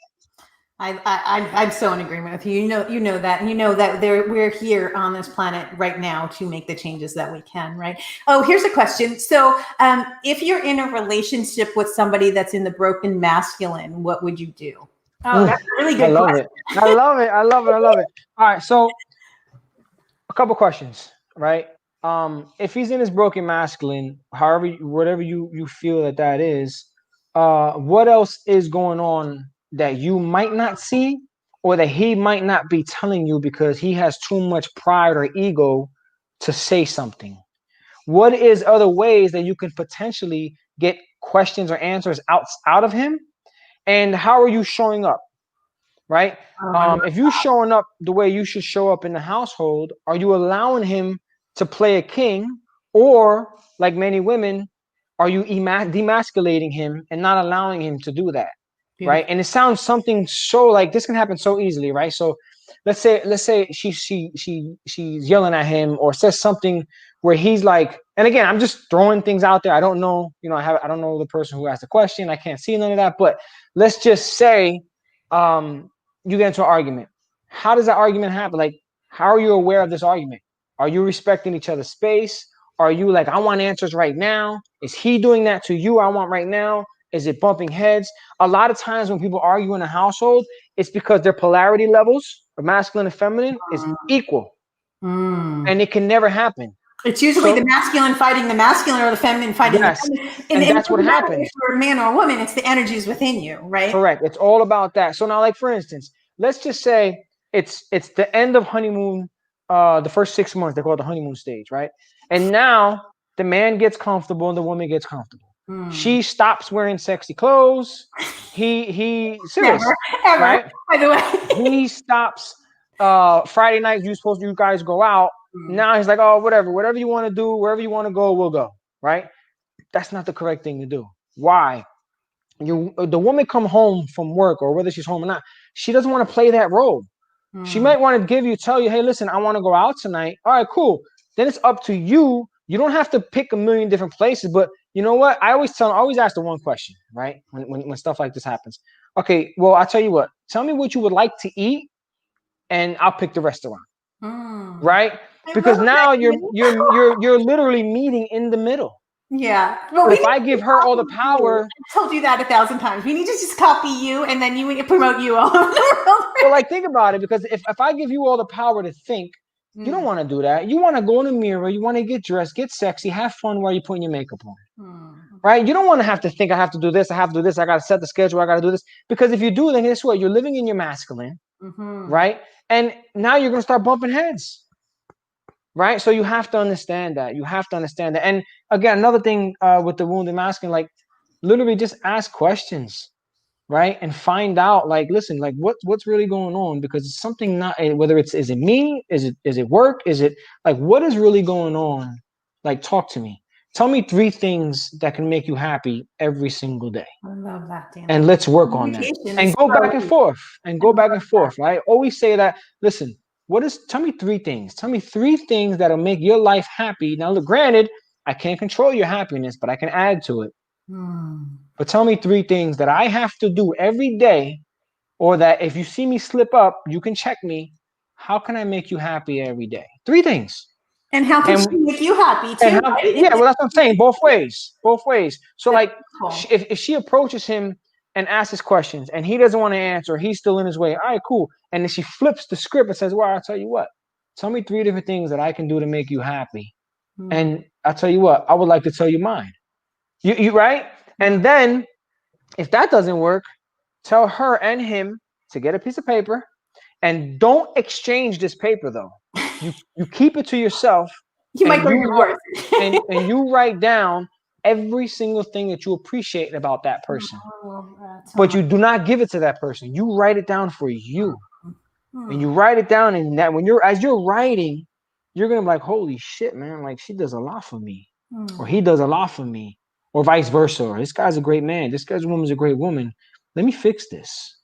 [SPEAKER 1] I'm so in agreement with you. You know that we're here on this planet right now to make the changes that we can, right? Oh, here's a question. So if you're in a relationship with somebody that's in the broken masculine, what would you do? Oh, that's a really good question.
[SPEAKER 2] I love it. All right. So a couple questions, right? If he's in his broken masculine, whatever you feel that is, what else is going on that you might not see, or that he might not be telling you because he has too much pride or ego to say something? What is other ways that you can potentially get questions or answers out of him? And how are you showing up? Right? If you're showing up the way you should show up in the household, are you allowing him to play a king? Or, like many women, are you demasculating him and not allowing him to do that? Right? And it sounds something so like this can happen so easily, right? So let's say she's yelling at him or says something where he's like, and again, I'm just throwing things out there. I don't know, I don't know the person who asked the question. I can't see none of that, but let's just say you get into an argument. How does that argument happen? Like, how are you aware of this argument? Are you respecting each other's space? Are you like, I want answers right now? Is he doing that to you? I want right now. Is it bumping heads? A lot of times when people argue in a household, it's because their polarity levels of masculine and feminine is equal. And it can never happen.
[SPEAKER 1] It's usually the masculine fighting the masculine or the feminine fighting the feminine.
[SPEAKER 2] And that's what happens.
[SPEAKER 1] If you're a man or a woman, it's the energies within you, right?
[SPEAKER 2] Correct. It's all about that. So now, like, for instance, let's just say it's the end of honeymoon, the first 6 months, they call it the honeymoon stage, right? And now the man gets comfortable and the woman gets comfortable. She stops wearing sexy clothes. He serious,
[SPEAKER 1] ever,
[SPEAKER 2] right?
[SPEAKER 1] By the way,
[SPEAKER 2] he stops. Friday night, you guys go out. Now he's like, oh, whatever you want to do, wherever you want to go, we'll go, right? That's not the correct thing to do. Why? The woman come home from work, or whether she's home or not, she doesn't want to play that role. She might want to tell you, hey, listen, I want to go out tonight. All right, cool. Then it's up to you. You don't have to pick a million different places, but you know what? I always ask the one question, right? When stuff like this happens. Okay, well, I'll tell you what. Tell me what you would like to eat, and I'll pick the restaurant. Right? Because now you're literally meeting in the middle.
[SPEAKER 1] Yeah.
[SPEAKER 2] Well, if I give her all the power,
[SPEAKER 1] I told you that 1,000 times. We need to just copy you, and then you promote you all over the world.
[SPEAKER 2] Well, like, think about it, because if I give you all the power to think, you don't want to do that. You want to go in the mirror, you want to get dressed, get sexy, have fun while you're putting your makeup on. Right? You don't want to have to think, I have to do this, I got to set the schedule, I got to do this. Because if you do, then guess what? You're living in your masculine, right? And now you're going to start bumping heads. Right? So you have to understand that. And again, another thing with the wounded masculine, like, literally just ask questions, right? And find out, like, listen, like, what's really going on? Because it's something, not whether is it me? Is it work? Is it like, what is really going on? Like, talk to me. Tell me 3 things that can make you happy every single day.
[SPEAKER 1] I love that, Dan.
[SPEAKER 2] And let's work on that. And go back and forth. Right? Always say that, listen, tell me 3 things. Tell me 3 things that'll make your life happy. Now, look, granted, I can't control your happiness, but I can add to it. But tell me 3 things that I have to do every day, or that if you see me slip up, you can check me. How can I make you happy every day? 3 things.
[SPEAKER 1] And how can she make you happy too?
[SPEAKER 2] Yeah, well, that's what I'm saying. Both ways. So, like, if she approaches him and asks his questions and he doesn't want to answer, he's still in his way. All right, cool. And then she flips the script and says, well, I'll tell you what. Tell me 3 different things that I can do to make you happy. And I'll tell you what, I would like to tell you mine. You right? And then if that doesn't work, tell her and him to get a piece of paper, and don't exchange this paper though. You keep it to yourself.
[SPEAKER 1] You might go divorce.
[SPEAKER 2] and you write down every single thing that you appreciate about that person. But you do not give it to that person. You write it down for you. And you write it down, and that as you're writing, you're gonna be like, holy shit, man, like, she does a lot for me. Or he does a lot for me. Or vice versa. Or this guy's a great man. This guy's woman's a great woman. Let me fix this.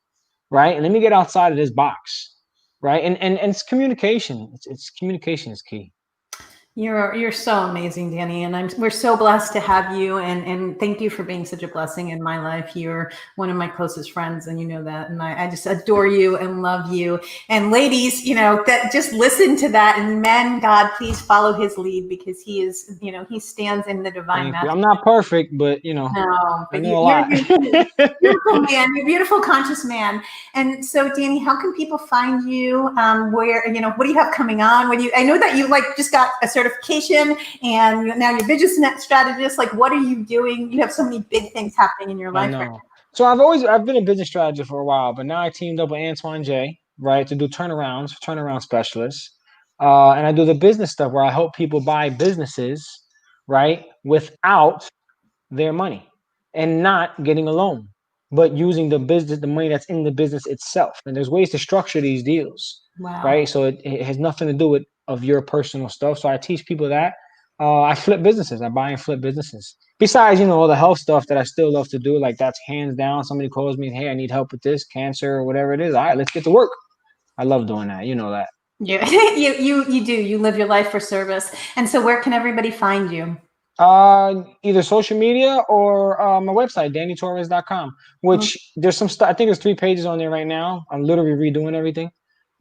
[SPEAKER 2] Right? And let me get outside of this box. Right? And it's communication. It's communication is key.
[SPEAKER 1] You're so amazing, Danny, and we're so blessed to have you, and thank you for being such a blessing in my life. You're one of my closest friends, and you know that, and I just adore you and love you. And ladies, that just listen to that, and men, God, please follow his lead, because he is, he stands in the divine.
[SPEAKER 2] I'm not perfect, but no, but I know a lot.
[SPEAKER 1] You're beautiful man, you're a beautiful, conscious man. And so, Danny, how can people find you? Where, what do you have coming on? I know that you just got a certification, and now you're business strategist. Like, what are you doing? You have so many big things happening in your
[SPEAKER 2] I
[SPEAKER 1] life right
[SPEAKER 2] know. So I've been a business strategist for a while, but now I teamed up with Antoine J, right, to do turnaround specialists. And I do the business stuff where I help people buy businesses, right, without their money and not getting a loan, but using the money that's in the business itself. And there's ways to structure these deals,
[SPEAKER 1] now. Wow.
[SPEAKER 2] right? So it has nothing to do with of your personal stuff. So I teach people that. I flip businesses. I buy and flip businesses. Besides, all the health stuff that I still love to do, like that's hands down. Somebody calls me, hey, I need help with this, cancer or whatever it is. All right, let's get to work. I love doing that. You know that.
[SPEAKER 1] Yeah, you do. You live your life for service. And so where can everybody find you?
[SPEAKER 2] Either social media or my website, DannyTorres.com, which there's some stuff. I think there's 3 pages on there right now. I'm literally redoing everything.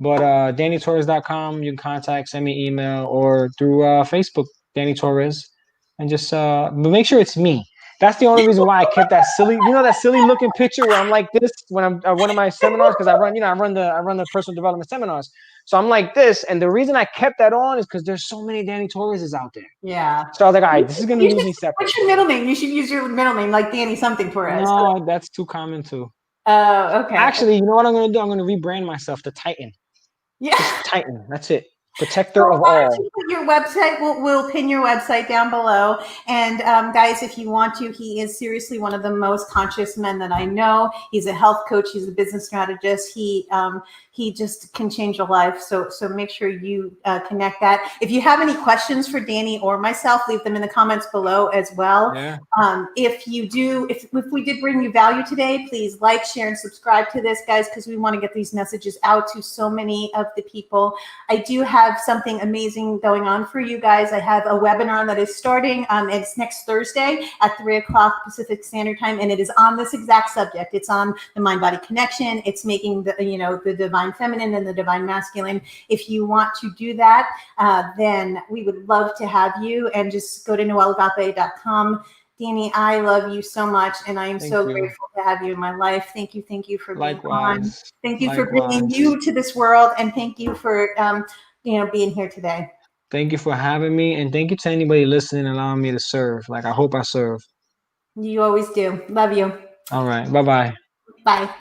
[SPEAKER 2] But DannyTorres.com, you can contact, send me email, or through Facebook, Danny Torres, and just but make sure it's me. That's the only reason why I kept that silly looking picture where I'm like this when I'm at one of my seminars, because I run the personal development seminars. So I'm like this, and the reason I kept that on is because there's so many Danny Torreses out there.
[SPEAKER 1] Yeah.
[SPEAKER 2] So I was like, all right, this is gonna leave me separate.
[SPEAKER 1] What's your middle name? You should use your middle name, like Danny something Torres.
[SPEAKER 2] No, that's too common too.
[SPEAKER 1] Oh, okay.
[SPEAKER 2] Actually, you know what I'm gonna do? I'm gonna rebrand myself to Titan.
[SPEAKER 1] Yeah.
[SPEAKER 2] Just Titan. That's it. Protector of all.
[SPEAKER 1] Your website, we'll pin your website down below. And guys, if you want to, he is seriously one of the most conscious men that I know. He's a health coach. He's a business strategist. He just can change your life. So make sure you connect that. If you have any questions for Danny or myself, leave them in the comments below as well.
[SPEAKER 2] Yeah.
[SPEAKER 1] If we did bring you value today, please like, share, and subscribe to this, guys, because we want to get these messages out to so many of the people. I do have something amazing going on for you guys. I have a webinar that is starting. It's next Thursday at 3 o'clock Pacific Standard Time, and it is on this exact subject. It's on the mind-body connection. It's making the divine feminine and the divine masculine. If you want to do that, then we would love to have you. And just go to noelleagape.com. Danny, I love you so much, and I am so grateful to have you in my life. Thank you for being on. Thank you for bringing you to this world, and thank you for being here today.
[SPEAKER 2] Thank you for having me, and thank you to anybody listening and allowing me to serve. Like, I hope I serve.
[SPEAKER 1] You always do. Love you.
[SPEAKER 2] All right. Bye-bye.
[SPEAKER 1] Bye.